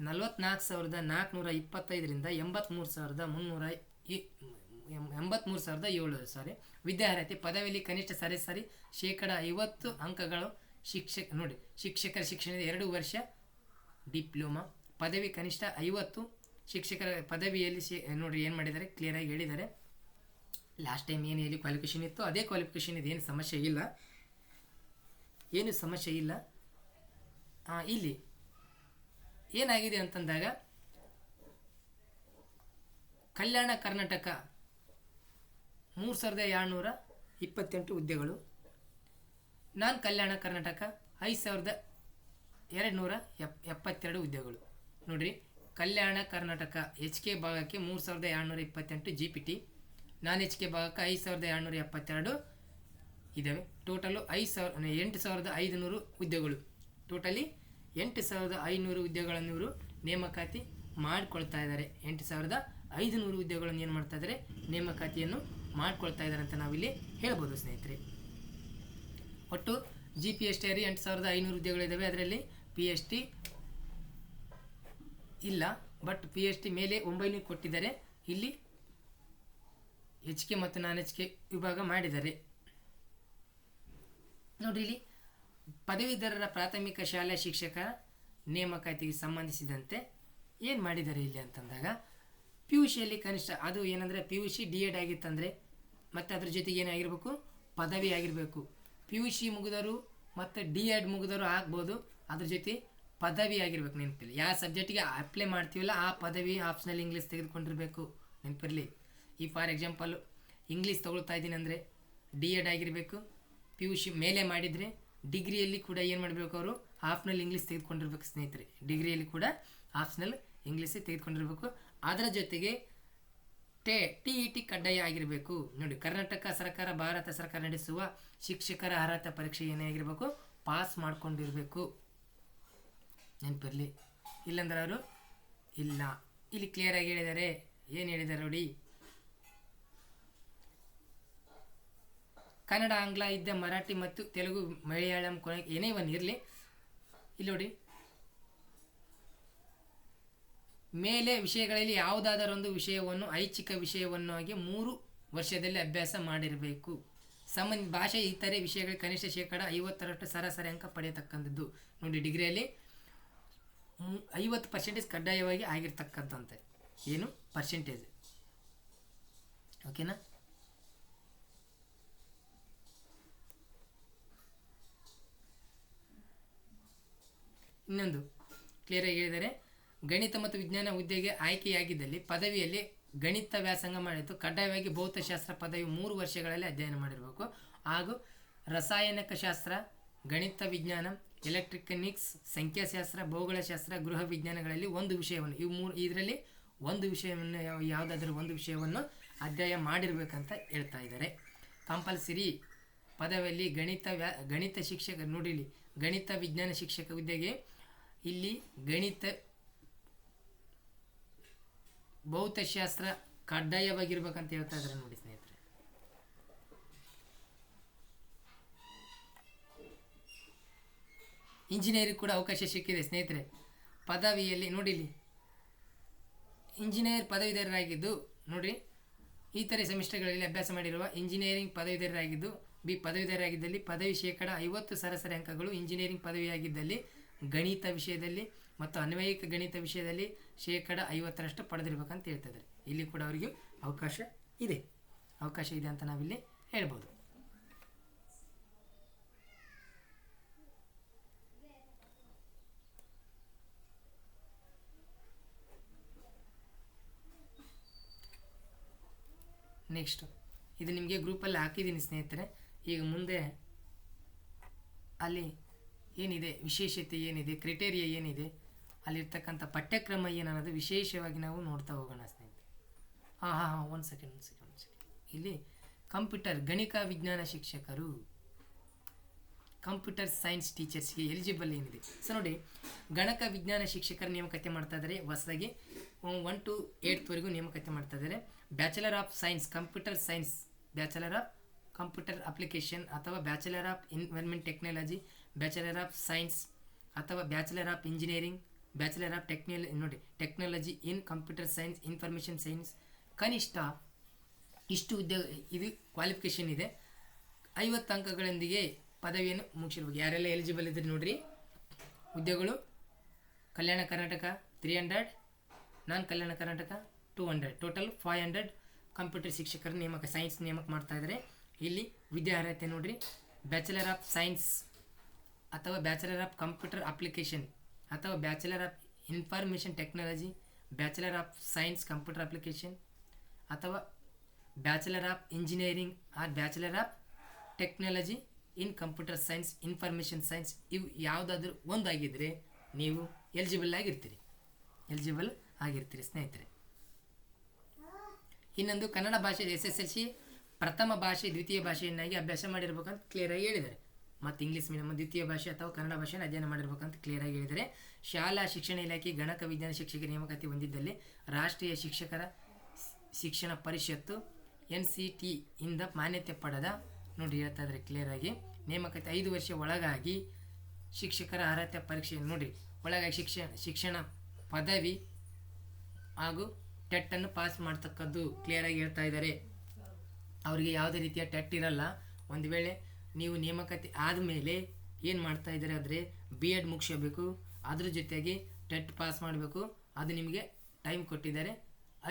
44,425ರಿಂದ 83,700 ವಿದ್ಯಾರ್ಹತೆ. ಪದವಿಯಲ್ಲಿ ಕನಿಷ್ಠ ಸರಾಸರಿ 50 ಅಂಕಗಳು. ನೋಡಿ, ಶಿಕ್ಷಕರ ಶಿಕ್ಷಣದ 2 ವರ್ಷ ಡಿಪ್ಲೊಮಾ. ಪದವಿ ಕನಿಷ್ಠ 50. ಶಿಕ್ಷಕರ ಪದವಿಯಲ್ಲಿ ನೋಡ್ರಿ ಏನು ಮಾಡಿದ್ದಾರೆ, ಕ್ಲಿಯರಾಗಿ ಹೇಳಿದ್ದಾರೆ. ಲಾಸ್ಟ್ ಟೈಮ್ ಏನು ಹೇಳಿ ಕ್ವಾಲಿಫಿಕೇಷನ್ ಇತ್ತು ಅದೇ ಕ್ವಾಲಿಫಿಕೇಷನ್ ಇದೆ, ಏನು ಸಮಸ್ಯೆ ಇಲ್ಲ. ಇಲ್ಲಿ ಏನಾಗಿದೆ ಅಂತಂದಾಗ ಕಲ್ಯಾಣ ಕರ್ನಾಟಕ 3,228 ಹುದ್ದೆಗಳು, ನಾನ್ ಕಲ್ಯಾಣ ಕರ್ನಾಟಕ 5272 ಹುದ್ದೆಗಳು. ನೋಡಿರಿ, ಕಲ್ಯಾಣ ಕರ್ನಾಟಕ ಎಚ್ ಕೆ ಭಾಗಕ್ಕೆ 3228 ಜಿ ಪಿ ಟಿ, ನಾನ್ ಎಚ್ ಕೆ ಭಾಗಕ್ಕೆ 5272 ಇದ್ದಾವೆ. ಟೋಟಲು 8500 ಹುದ್ದೆಗಳು. ಟೋಟಲಿ 8500 ಹುದ್ದೆಗಳನ್ನು ಇವರು ನೇಮಕಾತಿ ಮಾಡಿಕೊಳ್ತಾ ಇದ್ದಾರೆ. 8500 ಹುದ್ದೆಗಳನ್ನು ಏನು ಮಾಡ್ತಾ ಇದ್ದಾರೆ, ನೇಮಕಾತಿಯನ್ನು ಮಾಡ್ಕೊಳ್ತಾ ಇದ್ದಾರೆ ಅಂತ ನಾವಿಲ್ಲಿ ಹೇಳ್ಬೋದು ಸ್ನೇಹಿತರೆ. ಒಟ್ಟು ಜಿ ಪಿ ಎಸ್ ಟಿ 8500 ಹುದ್ದೆಗಳಿದ್ದಾವೆ. ಅದರಲ್ಲಿ ಪಿ ಎಸ್ ಟಿ ಇಲ್ಲ, ಬಟ್ ಪಿ ಎಸ್ ಟಿ ಮೇಲೆ 900 ಕೊಟ್ಟಿದ್ದಾರೆ. ಇಲ್ಲಿ ಎಚ್ ಕೆ ಮತ್ತು ನಾನ್ ಎಚ್ ಕೆ ವಿಭಾಗ ಮಾಡಿದ್ದಾರೆ. ನೋಡ್ರಿ, ಇಲ್ಲಿ ಪದವೀಧರರ ಪ್ರಾಥಮಿಕ ಶಾಲಾ ಶಿಕ್ಷಕರ ನೇಮಕಾತಿಗೆ ಸಂಬಂಧಿಸಿದಂತೆ ಏನು ಮಾಡಿದ್ದಾರೆ ಇಲ್ಲಿ ಅಂತಂದಾಗ, ಪಿ ಯು ಸಿಯಲ್ಲಿ ಕನಿಷ್ಠ ಅದು ಏನಂದರೆ P U C D Ed ಆಗಿತ್ತಂದರೆ ಮತ್ತು ಅದ್ರ ಜೊತೆಗೆ ಏನಾಗಿರಬೇಕು, ಪದವಿ ಆಗಿರಬೇಕು. ಪಿ ಯು ಸಿ ಮುಗಿದವರು ಮತ್ತು ಡಿ ಎಡ್ ಮುಗಿದವರು ಆಗ್ಬೋದು, ಅದ್ರ ಜೊತೆ ಪದವಿ ಆಗಿರ್ಬೇಕು. ನೆನಪಿರಲಿ, ಯಾವ ಸಬ್ಜೆಕ್ಟಿಗೆ ಅಪ್ಲೈ ಮಾಡ್ತೀವಲ್ಲ ಆ ಪದವಿ ಆಪ್ಷನಲ್ ಇಂಗ್ಲೀಷ್ ತೆಗೆದುಕೊಂಡಿರಬೇಕು. ನೆನಪಿರಲಿ. ಈ ಫಾರ್ ಎಕ್ಸಾಂಪಲ್ ಇಂಗ್ಲೀಷ್ ತೊಗೊಳ್ತಾ ಇದ್ದೀನಿ ಅಂದರೆ ಡಿ ಎಡ್ ಆಗಿರಬೇಕು. ಪಿ ಯು ಸಿ ಮೇಲೆ ಮಾಡಿದರೆ ಡಿಗ್ರಿಯಲ್ಲಿ ಕೂಡ ಏನು ಮಾಡಬೇಕು, ಅವರು ಆಪ್ಷನಲ್ ಇಂಗ್ಲೀಷ್ ತೆಗೆದುಕೊಂಡಿರ್ಬೇಕು ಸ್ನೇಹಿತರೆ. ಡಿಗ್ರಿಯಲ್ಲಿ ಕೂಡ ಆಪ್ಷನಲ್ ಇಂಗ್ಲೀಷೇ ತೆಗೆದುಕೊಂಡಿರಬೇಕು. ಅದರ ಜೊತೆಗೆ ಟಿ ಇ ಟಿ ಕಡ್ಡಾಯ ಆಗಿರಬೇಕು. ನೋಡಿ, ಕರ್ನಾಟಕ ಸರ್ಕಾರ, ಭಾರತ ಸರ್ಕಾರ ನಡೆಸುವ ಶಿಕ್ಷಕರ ಅರ್ಹತಾ ಪರೀಕ್ಷೆ ಏನೇ ಆಗಿರಬೇಕು, ಪಾಸ್ ಮಾಡ್ಕೊಂಡಿರಬೇಕು. ನೆನಪಿರಲಿ. ಇಲ್ಲಂದ್ರೆ ಅವರು ಇಲ್ಲ. ಇಲ್ಲಿ ಕ್ಲಿಯರಾಗಿ ಹೇಳಿದ್ದಾರೆ. ಏನು ಹೇಳಿದ್ದಾರೆ ನೋಡಿ, ಕನ್ನಡ, ಆಂಗ್ಲ ಇದ್ದ ಮರಾಠಿ ಮತ್ತು ತೆಲುಗು, ಮಲಯಾಳಂ ಕೊನೆಗೆ ಏನೇ ಒಂದು ಇರಲಿ. ಇಲ್ಲಿ ನೋಡಿ, ಮೇಲೆ ವಿಷಯಗಳಲ್ಲಿ ಯಾವುದಾದರೊಂದು ವಿಷಯವನ್ನು ಐಚ್ಛಿಕ ವಿಷಯವನ್ನಾಗಿ 3 ವರ್ಷದಲ್ಲಿ ಅಭ್ಯಾಸ ಮಾಡಿರಬೇಕು. ಭಾಷೆ ಇತರೆ ವಿಷಯಗಳ ಕನಿಷ್ಠ 50% ಸರಾಸರಿ ಅಂಕ ಪಡೆಯತಕ್ಕಂಥದ್ದು. ನೋಡಿ, ಡಿಗ್ರಿಯಲ್ಲಿ 50% ಕಡ್ಡಾಯವಾಗಿ ಆಗಿರ್ತಕ್ಕಂಥಂತೆ. ಏನು ಪರ್ಸೆಂಟೇಜ್, ಓಕೆನಾ? ಇನ್ನೊಂದು ಕ್ಲಿಯರಾಗಿ ಹೇಳಿದರೆ, ಗಣಿತ ಮತ್ತು ವಿಜ್ಞಾನ ಹುದ್ದೆಗೆ ಆಯ್ಕೆಯಾಗಿದ್ದಲ್ಲಿ ಪದವಿಯಲ್ಲಿ ಗಣಿತ ವ್ಯಾಸಂಗ ಮಾಡಿದ್ದು ಕಡ್ಡಾಯವಾಗಿ ಭೌತಶಾಸ್ತ್ರ ಪದವಿ 3 ವರ್ಷಗಳಲ್ಲಿ ಅಧ್ಯಯನ ಮಾಡಿರಬೇಕು. ಹಾಗೂ ರಾಸಾಯನಿಕ ಶಾಸ್ತ್ರ, ಗಣಿತ ವಿಜ್ಞಾನ, ಎಲೆಕ್ಟ್ರಾನಿಕ್ಸ್, ಸಂಖ್ಯಾಶಾಸ್ತ್ರ, ಭೌಗೋಳಶಾಸ್ತ್ರ, ಗೃಹ ವಿಜ್ಞಾನಗಳಲ್ಲಿ ಒಂದು ವಿಷಯವನ್ನು, ಇದರಲ್ಲಿ ಒಂದು ವಿಷಯವನ್ನು, ಯಾವುದಾದ್ರೂ ಒಂದು ವಿಷಯವನ್ನು ಅಧ್ಯಯನ ಮಾಡಿರಬೇಕಂತ ಹೇಳ್ತಾ ಇದ್ದಾರೆ. ಕಂಪಲ್ಸರಿ ಪದವಿಯಲ್ಲಿ ಗಣಿತ ಶಿಕ್ಷಕ. ನೋಡಿ, ಇಲ್ಲಿ ಗಣಿತ ವಿಜ್ಞಾನ ಶಿಕ್ಷಕ ಹುದ್ದೆಗೆ ಇಲ್ಲಿ ಗಣಿತ, ಭೌತಶಾಸ್ತ್ರ ಕಡ್ಡಾಯವಾಗಿರ್ಬೇಕಂತ ಹೇಳ್ತಾ ಇದ್ದಾರೆ. ನೋಡಿ ಸ್ನೇಹಿತರೆ, ಇಂಜಿನಿಯರಿಂಗ್ ಕೂಡ ಅವಕಾಶ ಸಿಕ್ಕಿದೆ ಸ್ನೇಹಿತರೆ. ಪದವಿಯಲ್ಲಿ ನೋಡಿ, ಇಲ್ಲಿ ಇಂಜಿನಿಯರ್ ಪದವೀಧರರಾಗಿದ್ದು, ನೋಡಿ ಈ ಥರ ಸೆಮಿಸ್ಟರ್ಗಳಲ್ಲಿ ಅಭ್ಯಾಸ ಮಾಡಿರುವ ಇಂಜಿನಿಯರಿಂಗ್ ಪದವೀಧರರಾಗಿದ್ದು, ಪದವೀಧರರಾಗಿದ್ದಲ್ಲಿ ಪದವಿ 50% ಸರಾಸರಿ ಅಂಕಗಳು, ಇಂಜಿನಿಯರಿಂಗ್ ಪದವಿಯಾಗಿದ್ದಲ್ಲಿ ಗಣಿತ ವಿಷಯದಲ್ಲಿ ಮತ್ತು ಅನ್ವಯಿಕ ಗಣಿತ ವಿಷಯದಲ್ಲಿ 50% ಪಡೆದಿರ್ಬೇಕಂತ ಹೇಳ್ತಿದ್ದಾರೆ. ಇಲ್ಲಿ ಕೂಡ ಅವರಿಗೆ ಅವಕಾಶ ಇದೆ ಅಂತ ನಾವಿಲ್ಲಿ ಹೇಳ್ಬೋದು. ನೆಕ್ಸ್ಟು ಇದು ನಿಮಗೆ ಗ್ರೂಪಲ್ಲಿ ಹಾಕಿದ್ದೀನಿ ಸ್ನೇಹಿತರೆ. ಈಗ ಮುಂದೆ ಅಲ್ಲಿ ಏನಿದೆ, ವಿಶೇಷತೆ ಏನಿದೆ, ಕ್ರೈಟೇರಿಯಾ ಏನಿದೆ, ಅಲ್ಲಿರ್ತಕ್ಕಂಥ ಪಠ್ಯಕ್ರಮ ಏನನ್ನೋದು ವಿಶೇಷವಾಗಿ ನಾವು ನೋಡ್ತಾ ಹೋಗೋಣ ಸ್ನೇಹಿತರೆ. ಒಂದು ಸೆಕೆಂಡ್. ಇಲ್ಲಿ ಕಂಪ್ಯೂಟರ್, ಗಣಿತ ವಿಜ್ಞಾನ ಶಿಕ್ಷಕರು, ಕಂಪ್ಯೂಟರ್ ಸೈನ್ಸ್ ಟೀಚರ್ಸ್ಗೆ ಎಲಿಜಿಬಲ್ ಏನಿದೆ. ಸೊ ನೋಡಿ, ಗಣಕ ವಿಜ್ಞಾನ ಶಿಕ್ಷಕರ ನೇಮಕಾತಿ ಮಾಡ್ತಾ ಇದ್ದಾರೆ. ಹೊಸದಾಗಿ 1 to 8th ನೇಮಕಾತಿ ಮಾಡ್ತಾ ಇದ್ದಾರೆ. Bachelor of science computer science, bachelor of computer application ಅಥವಾ bachelor of environment technology, bachelor of science ಅಥವಾ bachelor of engineering, bachelor of technology in computer science, information science. ಕನಿಷ್ಠ ಇಷ್ಟು ಉದ್ಯೋಗ, ಇದು ಕ್ವಾಲಿಫಿಕೇಷನ್ ಇದೆ. 50 ಅಂಕಗಳೊಂದಿಗೆ ಪದವಿಯನ್ನು ಮುಗಿಸಿರ್ಬೇಕು. ಯಾರೆಲ್ಲ ಎಲಿಜಿಬಲ್ ಇದ್ದರೆ ನೋಡಿರಿ. ಹುದ್ದೆಗಳು Kalyana Karnataka 300, non Kalyana Karnataka 200, total 500 computer ಶಿಕ್ಷಕರ ನೇಮಕ, ಸೈನ್ಸ್ ನೇಮಕ ಮಾಡ್ತಾ ಇದ್ದಾರೆ. ಇಲ್ಲಿ ವಿದ್ಯಾರ್ಹತೆ ನೋಡಿರಿ, ಬ್ಯಾಚುಲರ್ ಆಫ್ ಸೈನ್ಸ್ ಅಥವಾ ಬ್ಯಾಚುಲರ್ ಆಫ್ ಕಂಪ್ಯೂಟರ್ ಅಪ್ಲಿಕೇಶನ್ ಅಥವಾ bachelor of information technology, bachelor of science computer application ಅಥವಾ bachelor of engineering or bachelor of technology in computer science, information science ಇವು ಯಾವುದಾದ್ರೂ ಒಂದಾಗಿದ್ದರೆ ನೀವು ಎಲಿಜಿಬಲ್ ಆಗಿರ್ತೀರಿ ಸ್ನೇಹಿತರೆ. ಇನ್ನೊಂದು ಕನ್ನಡ ಭಾಷೆ SSLC ಪ್ರಥಮ ಭಾಷೆ ದ್ವಿತೀಯ ಭಾಷೆಯನ್ನಾಗಿ ಅಭ್ಯಾಸ ಮಾಡಿರ್ಬೇಕಂತ ಕ್ಲಿಯರಾಗಿ ಹೇಳಿದ್ದಾರೆ. ಮತ್ತು ಇಂಗ್ಲೀಷ್ ಮೀಡಿಯಮ್ ದ್ವಿತೀಯ ಭಾಷೆ ಅಥವಾ ಕನ್ನಡ ಭಾಷೆಯನ್ನು ಅಧ್ಯಯನ ಮಾಡಿರ್ಬೇಕಂತ ಕ್ಲಿಯರಾಗಿ ಹೇಳಿದರೆ. ಶಾಲಾ ಶಿಕ್ಷಣ ಇಲಾಖೆ ಗಣಕ ವಿಜ್ಞಾನ ಶಿಕ್ಷಕರ ನೇಮಕಾತಿ ಹೊಂದಿದ್ದಲ್ಲಿ ರಾಷ್ಟ್ರೀಯ ಶಿಕ್ಷಕರ ಶಿಕ್ಷಣ ಪರಿಷತ್ತು NCT ಇಂದ ಮಾನ್ಯತೆ ಪಡೆದ ನೋಡಿ ಹೇಳ್ತಾ ಇದ್ದಾರೆ ಕ್ಲಿಯರಾಗಿ. ನೇಮಕಾತಿ 5 ವರ್ಷ ಒಳಗಾಗಿ ಶಿಕ್ಷಕರ ಅರ್ಹತೆ ಪರೀಕ್ಷೆ ನೋಡಿ ಒಳಗಾಗಿ ಶಿಕ್ಷಣ ಪದವಿ ಹಾಗೂ ಟೆಟ್ಟನ್ನು ಪಾಸ್ ಮಾಡ್ತಕ್ಕದ್ದು ಕ್ಲಿಯರಾಗಿ ಹೇಳ್ತಾ ಇದ್ದಾರೆ. ಅವರಿಗೆ ಯಾವುದೇ ರೀತಿಯ ಟೆಟ್ ಇರಲ್ಲ. ಒಂದು ವೇಳೆ ನೀವು ನೇಮಕಾತಿ ಆದಮೇಲೆ ಏನು ಮಾಡ್ತಾ ಇದ್ದಾರೆ ಅಂದರೆ B.Ed ಮುಗಿಸಬೇಕು, ಅದ್ರ ಜೊತೆಗೆ ಟೆಟ್ ಪಾಸ್ ಮಾಡಬೇಕು. ಅದು ನಿಮಗೆ ಟೈಮ್ ಕೊಟ್ಟಿದ್ದಾರೆ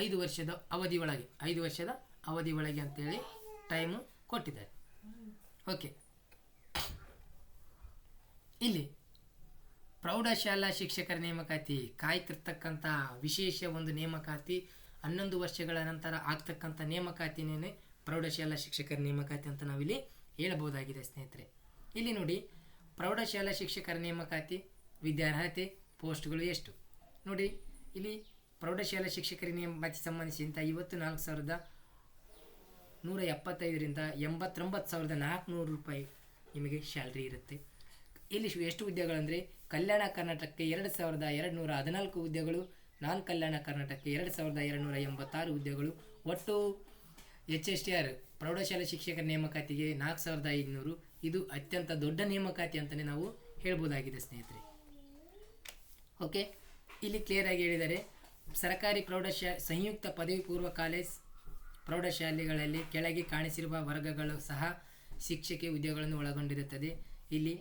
5 ವರ್ಷದ ಅವಧಿ ಒಳಗೆ ಅಂತೇಳಿ ಟೈಮು ಕೊಟ್ಟಿದ್ದಾರೆ. ಓಕೆ, ಇಲ್ಲಿ ಪ್ರೌಢಶಾಲಾ ಶಿಕ್ಷಕರ ನೇಮಕಾತಿ ಕಾಯ್ತಿರ್ತಕ್ಕಂಥ ವಿಶೇಷ ಒಂದು ನೇಮಕಾತಿ 11 ವರ್ಷಗಳ ನಂತರ ಆಗ್ತಕ್ಕಂಥ ನೇಮಕಾತಿನೇ ಪ್ರೌಢಶಾಲಾ ಶಿಕ್ಷಕರ ನೇಮಕಾತಿ ಅಂತ ನಾವಿಲ್ಲಿ ಹೇಳಬಹುದಾಗಿದೆ ಸ್ನೇಹಿತರೆ. ಇಲ್ಲಿ ನೋಡಿ ಪ್ರೌಢಶಾಲಾ ಶಿಕ್ಷಕರ ನೇಮಕಾತಿ ವಿದ್ಯಾರ್ಹತೆ ಪೋಸ್ಟ್ಗಳು ಎಷ್ಟು ನೋಡಿ. ಇಲ್ಲಿ ಪ್ರೌಢಶಾಲಾ ಶಿಕ್ಷಕರ ನೇಮಕಾತಿ ಸಂಬಂಧಿಸಿದಂಥ 54,175ರಿಂದ 89,400 ರೂಪಾಯಿ ನಿಮಗೆ ಸ್ಯಾಲ್ರಿ ಇರುತ್ತೆ. ಇಲ್ಲಿ ಎಷ್ಟು ಹುದ್ದೆಗಳಂದರೆ ಕಲ್ಯಾಣ ಕರ್ನಾಟಕಕ್ಕೆ 2,214 ಹುದ್ದೆಗಳು, ನಾನ್ ಕಲ್ಯಾಣ ಕರ್ನಾಟಕಕ್ಕೆ 2,286 ಹುದ್ದೆಗಳು. ಒಟ್ಟು HSTR ಪ್ರೌಢಶಾಲಾ ಶಿಕ್ಷಕರ ನೇಮಕಾತಿಗೆ 4,500. ಇದು ಅತ್ಯಂತ ದೊಡ್ಡ ನೇಮಕಾತಿ ಅಂತಲೇ ನಾವು ಹೇಳ್ಬೋದಾಗಿದೆ ಸ್ನೇಹಿತರೆ. ಓಕೆ, ಇಲ್ಲಿ ಕ್ಲಿಯರಾಗಿ ಹೇಳಿದ್ದಾರೆ ಸರ್ಕಾರಿ ಸಂಯುಕ್ತ ಪದವಿ ಪೂರ್ವ ಕಾಲೇಜ್ ಪ್ರೌಢಶಾಲೆಗಳಲ್ಲಿ ಕೆಳಗೆ ಕಾಣಿಸಿರುವ ವರ್ಗಗಳು ಸಹ ಶಿಕ್ಷಕಿ ಹುದ್ದೆಗಳನ್ನು ಒಳಗೊಂಡಿರುತ್ತದೆ. ಇಲ್ಲಿ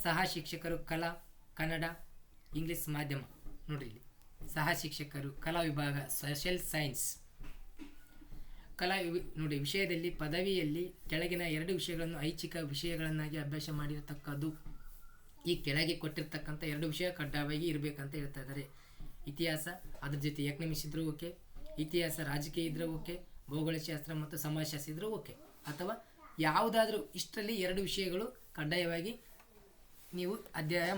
ಸಹ ಶಿಕ್ಷಕರು ಕಲಾ, ಕನ್ನಡ, ಇಂಗ್ಲೀಷ್ ಮಾಧ್ಯಮ ನೋಡಿ. ಇಲ್ಲಿ ಸಹ ಶಿಕ್ಷಕರು ಕಲಾ ವಿಭಾಗ, ಸೋಷಿಯಲ್ ಸೈನ್ಸ್ ನೋಡಿ ವಿಷಯದಲ್ಲಿ ಪದವಿಯಲ್ಲಿ ಕೆಳಗಿನ 2 ವಿಷಯಗಳನ್ನು ಐಚ್ಛಿಕ ವಿಷಯಗಳನ್ನಾಗಿ ಅಭ್ಯಾಸ ಮಾಡಿರತಕ್ಕದ್ದು. ಈ ಕೆಳಗೆ ಕೊಟ್ಟಿರ್ತಕ್ಕಂಥ 2 ವಿಷಯ ಕಡ್ಡಾಯವಾಗಿ ಇರಬೇಕಂತ ಹೇಳ್ತಾ ಇದ್ದಾರೆ. ಇತಿಹಾಸ, ಅದ್ರ ಜೊತೆ ಎಕನಾಮಿಕ್ಸ್ ಇದ್ರೂ ಓಕೆ, ಇತಿಹಾಸ ರಾಜಕೀಯ ಇದ್ರೂ ಓಕೆ, ಭೌಗೋಳಶಾಸ್ತ್ರ ಮತ್ತು ಸಮಾಜಶಾಸ್ತ್ರ ಇದ್ರೂ ಓಕೆ, ಅಥವಾ ಯಾವುದಾದ್ರೂ ಇಷ್ಟರಲ್ಲಿ 2 ವಿಷಯಗಳು ಕಡ್ಡಾಯವಾಗಿ ನೀವು ಅಧ್ಯಯನ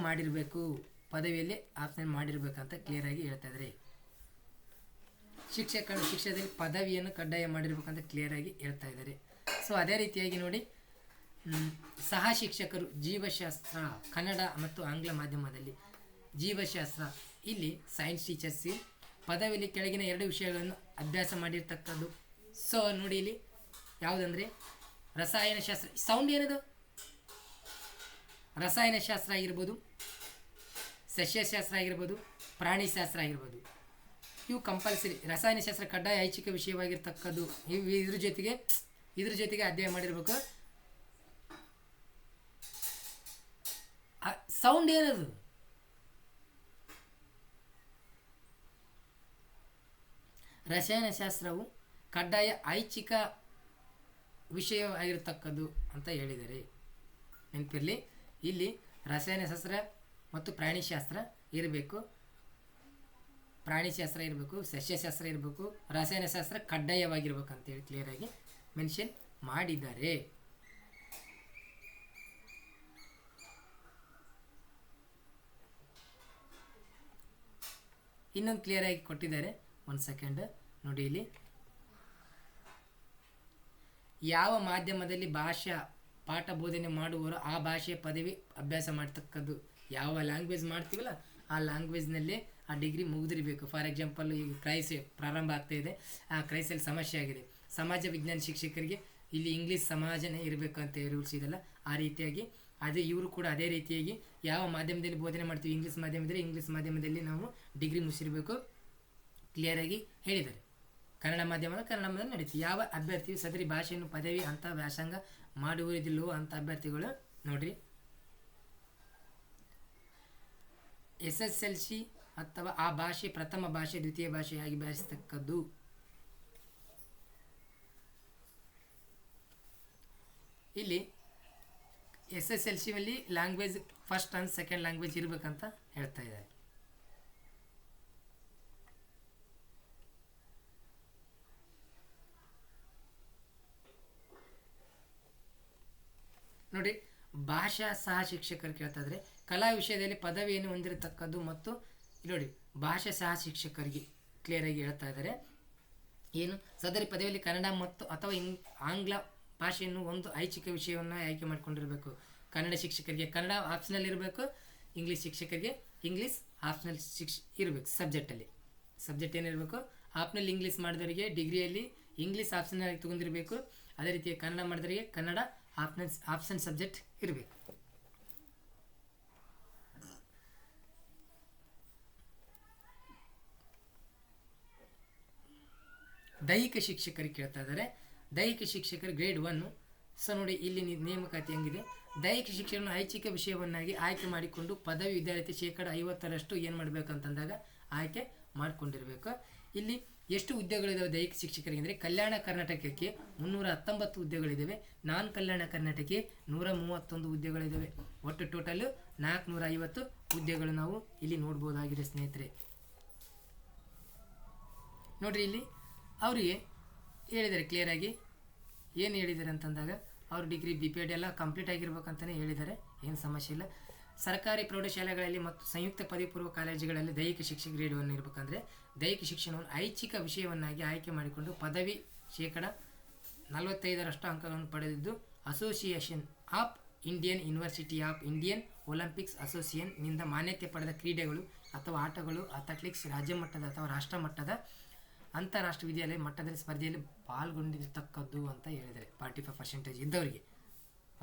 ಪದವಿಯಲ್ಲಿ ಆಪ್ಷನ್ ಮಾಡಿರ್ಬೇಕಂತ ಕ್ಲಿಯರಾಗಿ ಹೇಳ್ತಾ ಇದ್ದಾರೆ. ಶಿಕ್ಷಣದಲ್ಲಿ ಪದವಿಯನ್ನು ಕಡ್ಡಾಯ ಮಾಡಿರ್ಬೇಕಂತ ಕ್ಲಿಯರಾಗಿ ಹೇಳ್ತಾ ಇದ್ದಾರೆ. ಸೊ ಅದೇ ರೀತಿಯಾಗಿ ನೋಡಿ ಸಹ ಶಿಕ್ಷಕರು ಜೀವಶಾಸ್ತ್ರ, ಕನ್ನಡ ಮತ್ತು ಆಂಗ್ಲ ಮಾಧ್ಯಮದಲ್ಲಿ ಜೀವಶಾಸ್ತ್ರ, ಇಲ್ಲಿ ಸೈನ್ಸ್ ಟೀಚರ್ಸ್ ಪದವಿಯಲ್ಲಿ ಕೆಳಗಿನ 2 ವಿಷಯಗಳನ್ನು ಅಭ್ಯಾಸ ಮಾಡಿರ್ತಕ್ಕದ್ದು. ಸೊ ನೋಡಿ ಇಲ್ಲಿ ಯಾವುದಂದರೆ ರಸಾಯನಶಾಸ್ತ್ರ, ಸೌಂಡ್ ಏನದು, ರಸಾಯನಶಾಸ್ತ್ರ ಆಗಿರ್ಬೋದು, ಸಸ್ಯಶಾಸ್ತ್ರ ಆಗಿರ್ಬೋದು, ಪ್ರಾಣಿಶಾಸ್ತ್ರ ಆಗಿರ್ಬೋದು, ಇವು ಕಂಪಲ್ಸರಿ. ರಸಾಯನಶಾಸ್ತ್ರ ಕಡ್ಡಾಯ ಐಚ್ಛಿಕ ವಿಷಯವಾಗಿರ್ತಕ್ಕದ್ದು. ಇದ್ರ ಜೊತೆಗೆ ಅಧ್ಯಯನ ಮಾಡಿರ್ಬೇಕು. ಸೌಂಡ್ ಏನದು, ರಸಾಯನಶಾಸ್ತ್ರವು ಕಡ್ಡಾಯ ಐಚ್ಛಿಕ ವಿಷಯವಾಗಿರ್ತಕ್ಕದ್ದು ಅಂತ ಹೇಳಿದ್ದಾರೆ. ನೆನಪಿರಲಿ, ಇಲ್ಲಿ ರಸಾಯನಶಾಸ್ತ್ರ ಮತ್ತು ಪ್ರಾಣಿಶಾಸ್ತ್ರ ಇರಬೇಕು, ಸಸ್ಯಶಾಸ್ತ್ರ ಇರಬೇಕು, ರಸಾಯನಶಾಸ್ತ್ರ ಕಡ್ಡಾಯವಾಗಿರ್ಬೇಕು ಅಂತೇಳಿ ಕ್ಲಿಯರಾಗಿ ಮೆನ್ಷನ್ ಮಾಡಿದ್ದಾರೆ. ಇನ್ನೊಂದು ಕ್ಲಿಯರಾಗಿ ಕೊಟ್ಟಿದ್ದಾರೆ, 1 ಸೆಕೆಂಡ್ ನೋಡಿ. ಇಲ್ಲಿ ಯಾವ ಮಾಧ್ಯಮದಲ್ಲಿ ಭಾಷಾ ಪಾಠ ಬೋಧನೆ ಮಾಡುವವರು ಆ ಭಾಷೆಯ ಪದವಿ ಅಭ್ಯಾಸ ಮಾಡ್ತಕ್ಕದ್ದು. ಯಾವ ಲ್ಯಾಂಗ್ವೇಜ್ ಮಾಡ್ತೀವಲ್ಲ ಆ ಲ್ಯಾಂಗ್ವೇಜ್ನಲ್ಲೇ ಆ ಡಿಗ್ರಿ ಮುಗಿದಿರಬೇಕು. ಫಾರ್ ಎಕ್ಸಾಂಪಲ್ ಈಗ ಕ್ರೈಸ್ ಪ್ರಾರಂಭ ಆಗ್ತಾಯಿದೆ, ಆ ಕ್ರೈಸಲ್ಲಿ ಸಮಸ್ಯೆ ಆಗಿದೆ. ಸಮಾಜ ವಿಜ್ಞಾನ ಶಿಕ್ಷಕರಿಗೆ ಇಲ್ಲಿ ಇಂಗ್ಲೀಷ್ ಸಮಾಜನೇ ಇರಬೇಕು ಅಂತ ರೂಲ್ಸ್ ಇದೆಲ್ಲ. ಆ ರೀತಿಯಾಗಿ ಇವರು ಕೂಡ ಅದೇ ರೀತಿಯಾಗಿ ಯಾವ ಮಾಧ್ಯಮದಲ್ಲಿ ಬೋಧನೆ ಮಾಡ್ತೀವಿ, ಇಂಗ್ಲೀಷ್ ಮಾಧ್ಯಮ ಇದ್ದರೆ ಇಂಗ್ಲೀಷ್ ಮಾಧ್ಯಮದಲ್ಲಿ ನಾವು ಡಿಗ್ರಿ ಮುಗಿಸಿರಬೇಕು ಕ್ಲಿಯರಾಗಿ ಹೇಳಿದ್ದಾರೆ. ಕನ್ನಡ ಮಾಧ್ಯಮದಲ್ಲಿ ನಡೀತೀವಿ. ಯಾವ ಅಭ್ಯರ್ಥಿಯು ಸದರಿ ಭಾಷೆಯನ್ನು ಪದವಿ ಅಂತ ವ್ಯಾಸಂಗ ಮಾಡುವುದಿಲ್ಲವೋ ಅಂತ ಅಭ್ಯರ್ಥಿಗಳು ನೋಡ್ರಿ SSLC ಅಥವಾ ಆ ಭಾಷೆ ಪ್ರಥಮ ಭಾಷೆ ದ್ವಿತೀಯ ಭಾಷೆಯಾಗಿ ಭಾವಿಸತಕ್ಕದ್ದು. ಇಲ್ಲಿ SSLCಯಲ್ಲಿ language first and second language ಇರಬೇಕಂತ ಹೇಳ್ತಾ ಇದ್ದಾರೆ. ನೋಡಿ ಭಾಷಾ ಸಹ ಶಿಕ್ಷಕರು ಕೇಳ್ತಾ ಇದ್ದಾರೆ. ಕಲಾ ವಿಷಯದಲ್ಲಿ ಪದವಿಯನ್ನು ಹೊಂದಿರತಕ್ಕದ್ದು ಮತ್ತು ಇಲ್ಲಿ ನೋಡಿ ಭಾಷಾ ಸಹ ಶಿಕ್ಷಕರಿಗೆ ಕ್ಲಿಯರಾಗಿ ಹೇಳ್ತಾ ಇದ್ದಾರೆ. ಏನು ಸದರಿ ಪದವಿಯಲ್ಲಿ ಕನ್ನಡ ಮತ್ತು ಅಥವಾ ಆಂಗ್ಲ ಭಾಷೆಯನ್ನು ಒಂದು ಐಚ್ಛಿಕ ವಿಷಯವನ್ನು ಆಯ್ಕೆ ಮಾಡಿಕೊಂಡಿರಬೇಕು. ಕನ್ನಡ ಶಿಕ್ಷಕರಿಗೆ ಕನ್ನಡ ಆಪ್ಷನಲ್ ಇರಬೇಕು, ಇಂಗ್ಲೀಷ್ ಶಿಕ್ಷಕರಿಗೆ ಇಂಗ್ಲೀಷ್ ಆಪ್ಷನಲ್ ಇರಬೇಕು. ಸಬ್ಜೆಕ್ಟ್ ಏನಿರಬೇಕು, ಆಪ್ಷನಲ್ ಇಂಗ್ಲೀಷ್ ಮಾಡಿದವರಿಗೆ ಡಿಗ್ರಿಯಲ್ಲಿ ಇಂಗ್ಲೀಷ್ ಆಪ್ಷನಲ್ ಆಗಿ ತೊಗೊಂಡಿರಬೇಕು. ಅದೇ ರೀತಿ ಕನ್ನಡ ಮಾಡಿದವರಿಗೆ ಕನ್ನಡ ಆಪ್ಷನ್ ಸಬ್ಜೆಕ್ಟ್ ಇರಬೇಕು. ದೈಹಿಕ ಶಿಕ್ಷಕರಿಗೆ ಕೇಳ್ತಾ ಇದ್ದಾರೆ. ದೈಹಿಕ ಶಿಕ್ಷಕರು ಗ್ರೇಡ್ 1. ಸೊ ನೋಡಿ ಇಲ್ಲಿ ನೇಮಕಾತಿ ಹೆಂಗಿದೆ. ದೈಹಿಕ ಶಿಕ್ಷಣವನ್ನು ಐಚ್ಛಿಕ ವಿಷಯವನ್ನಾಗಿ ಆಯ್ಕೆ ಮಾಡಿಕೊಂಡು ಪದವಿ ವಿದ್ಯಾರ್ಥಿ 50% ಏನು ಮಾಡಬೇಕಂತಂದಾಗ ಆಯ್ಕೆ ಮಾಡಿಕೊಂಡಿರಬೇಕು. ಇಲ್ಲಿ ಎಷ್ಟು ಹುದ್ದೆಗಳಿದ್ದಾವೆ ದೈಹಿಕ ಹುದ್ದೆಗಳಿಗೆ ಅಂದರೆ ಕಲ್ಯಾಣ ಕರ್ನಾಟಕಕ್ಕೆ 319 ಹುದ್ದೆಗಳಿದ್ದಾವೆ. ನಾನ್ ಕಲ್ಯಾಣ ಕರ್ನಾಟಕಕ್ಕೆ 131 ಹುದ್ದೆಗಳಿದ್ದಾವೆ. ಒಟ್ಟು ಟೋಟಲ್ 450 ಹುದ್ದೆಗಳು ನಾವು ಇಲ್ಲಿ ನೋಡ್ಬೋದಾಗಿದೆ ಸ್ನೇಹಿತರೆ. ನೋಡ್ರಿ ಇಲ್ಲಿ ಅವರಿಗೆ ಹೇಳಿದ್ದಾರೆ ಕ್ಲಿಯರಾಗಿ. ಏನು ಹೇಳಿದ್ದಾರೆ ಅಂತಂದಾಗ ಅವರು ಡಿಗ್ರಿ BPED ಎಲ್ಲ ಕಂಪ್ಲೀಟ್ ಆಗಿರ್ಬೇಕಂತಲೇ ಹೇಳಿದ್ದಾರೆ. ಏನು ಸಮಸ್ಯೆ ಇಲ್ಲ. ಸರ್ಕಾರಿ ಪ್ರೌಢಶಾಲೆಗಳಲ್ಲಿ ಮತ್ತು ಸಂಯುಕ್ತ ಪದವಿ ಪೂರ್ವ ಕಾಲೇಜುಗಳಲ್ಲಿ ದೈಹಿಕ ಶಿಕ್ಷಕ ಗ್ರೇಡ್ 1 ಇರಬೇಕಂದ್ರೆ ದೈಹಿಕ ಶಿಕ್ಷಣವನ್ನು ಐಚ್ಛಿಕ ವಿಷಯವನ್ನಾಗಿ ಆಯ್ಕೆ ಮಾಡಿಕೊಂಡು ಪದವಿ 45% ಅಂಕಗಳನ್ನು ಪಡೆದಿದ್ದು association of Indian university of Indian Olympics ಅಸೋಸಿಯೇಷನ್ನಿಂದ ಮಾನ್ಯತೆ ಪಡೆದ ಕ್ರೀಡೆಗಳು ಅಥವಾ ಆಟಗಳು ಅಥ್ಲೆಟಿಕ್ಸ್ ರಾಜ್ಯ ಮಟ್ಟದ ಅಥವಾ ರಾಷ್ಟ್ರ ಮಟ್ಟದ ಅಂತಾರಾಷ್ಟ್ರೀಯ ವಿದ್ಯಾಲಯ ಮಟ್ಟದಲ್ಲಿ ಸ್ಪರ್ಧೆಯಲ್ಲಿ ಪಾಲ್ಗೊಂಡಿರ್ತಕ್ಕದ್ದು ಅಂತ ಹೇಳಿದರೆ 45% ಇದ್ದವರಿಗೆ.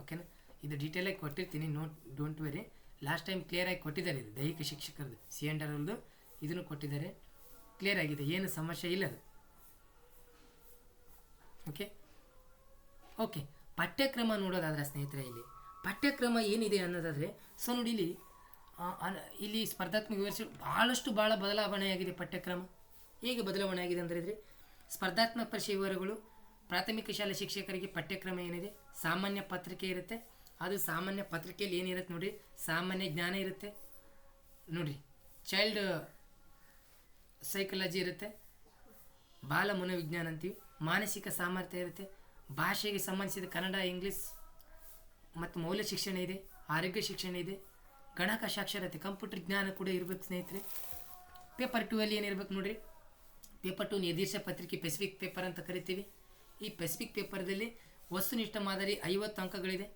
ಓಕೆನಾ, ಇದು ಡೀಟೇಲಾಗಿ ಕೊಟ್ಟಿರ್ತೀನಿ, ಡೋಂಟ್ ವೆರಿ. ಲಾಸ್ಟ್ ಟೈಮ್ ಕ್ಲಿಯರಾಗಿ ಕೊಟ್ಟಿದ್ದಾರೆ. ಇದು ದೈಹಿಕ ಶಿಕ್ಷಕರದ್ದು CNRLದು ಇದನ್ನು ಕೊಟ್ಟಿದ್ದಾರೆ. ಕ್ಲಿಯರ್ ಆಗಿದೆ, ಏನು ಸಮಸ್ಯೆ ಇಲ್ಲ ಅದು. ಓಕೆ ಪಠ್ಯಕ್ರಮ ನೋಡೋದಾದ್ರೆ ಸ್ನೇಹಿತರೆ, ಇಲ್ಲಿ ಪಠ್ಯಕ್ರಮ ಏನಿದೆ ಅನ್ನೋದಾದರೆ ಸೊ ನೋಡಿ ಇಲ್ಲಿ ಸ್ಪರ್ಧಾತ್ಮಕ ವಿವರಿಸಿ ಭಾಳ ಬದಲಾವಣೆಯಾಗಿದೆ. ಪಠ್ಯಕ್ರಮ ಹೇಗೆ ಬದಲಾವಣೆ ಆಗಿದೆ ಅಂದರೆ ಸ್ಪರ್ಧಾತ್ಮಕ ಪರೀಕ್ಷೆ ವಿವರಗಳು ಪ್ರಾಥಮಿಕ ಶಾಲಾ ಶಿಕ್ಷಕರಿಗೆ ಪಠ್ಯಕ್ರಮ ಏನಿದೆ, ಸಾಮಾನ್ಯ ಪತ್ರಿಕೆ ಇರುತ್ತೆ. ಅದು ಸಾಮಾನ್ಯ ಪತ್ರಿಕೆಯಲ್ಲಿ ಏನಿರುತ್ತೆ ನೋಡಿರಿ, ಸಾಮಾನ್ಯ ಜ್ಞಾನ ಇರುತ್ತೆ ನೋಡಿರಿ, ಚೈಲ್ಡ್ ಸೈಕಾಲಜಿ ಇರುತ್ತೆ, ಬಾಲ ಮನೋವಿಜ್ಞಾನ ಅಂತೀವಿ, ಮಾನಸಿಕ ಸಾಮರ್ಥ್ಯ ಇರುತ್ತೆ, ಭಾಷೆಗೆ ಸಂಬಂಧಿಸಿದ ಕನ್ನಡ ಇಂಗ್ಲೀಷ್ ಮತ್ತು ಮೌಲ್ಯ ಶಿಕ್ಷಣ ಇದೆ, ಆರೋಗ್ಯ ಶಿಕ್ಷಣ ಇದೆ, ಗಣಕ ಸಾಕ್ಷರತೆ ಕಂಪ್ಯೂಟರ್ ಜ್ಞಾನ ಕೂಡ ಇರಬೇಕು ಸ್ನೇಹಿತರೆ. ಪೇಪರ್ 2 ಅಲ್ಲಿ ಏನಿರ್ಬೇಕು ನೋಡಿರಿ, ಪೇಪರ್ 2 ನಿರ್ದಿಷ್ಟ ಪತ್ರಿಕೆ ಪೆಸಿಫಿಕ್ ಪೇಪರ್ ಅಂತ ಕರಿತೀವಿ. ಈ ಪೆಸಿಫಿಕ್ ಪೇಪರ್ದಲ್ಲಿ ವಸ್ತುನಿಷ್ಠ ಮಾದರಿ 50 ಅಂಕಗಳಿದೆ.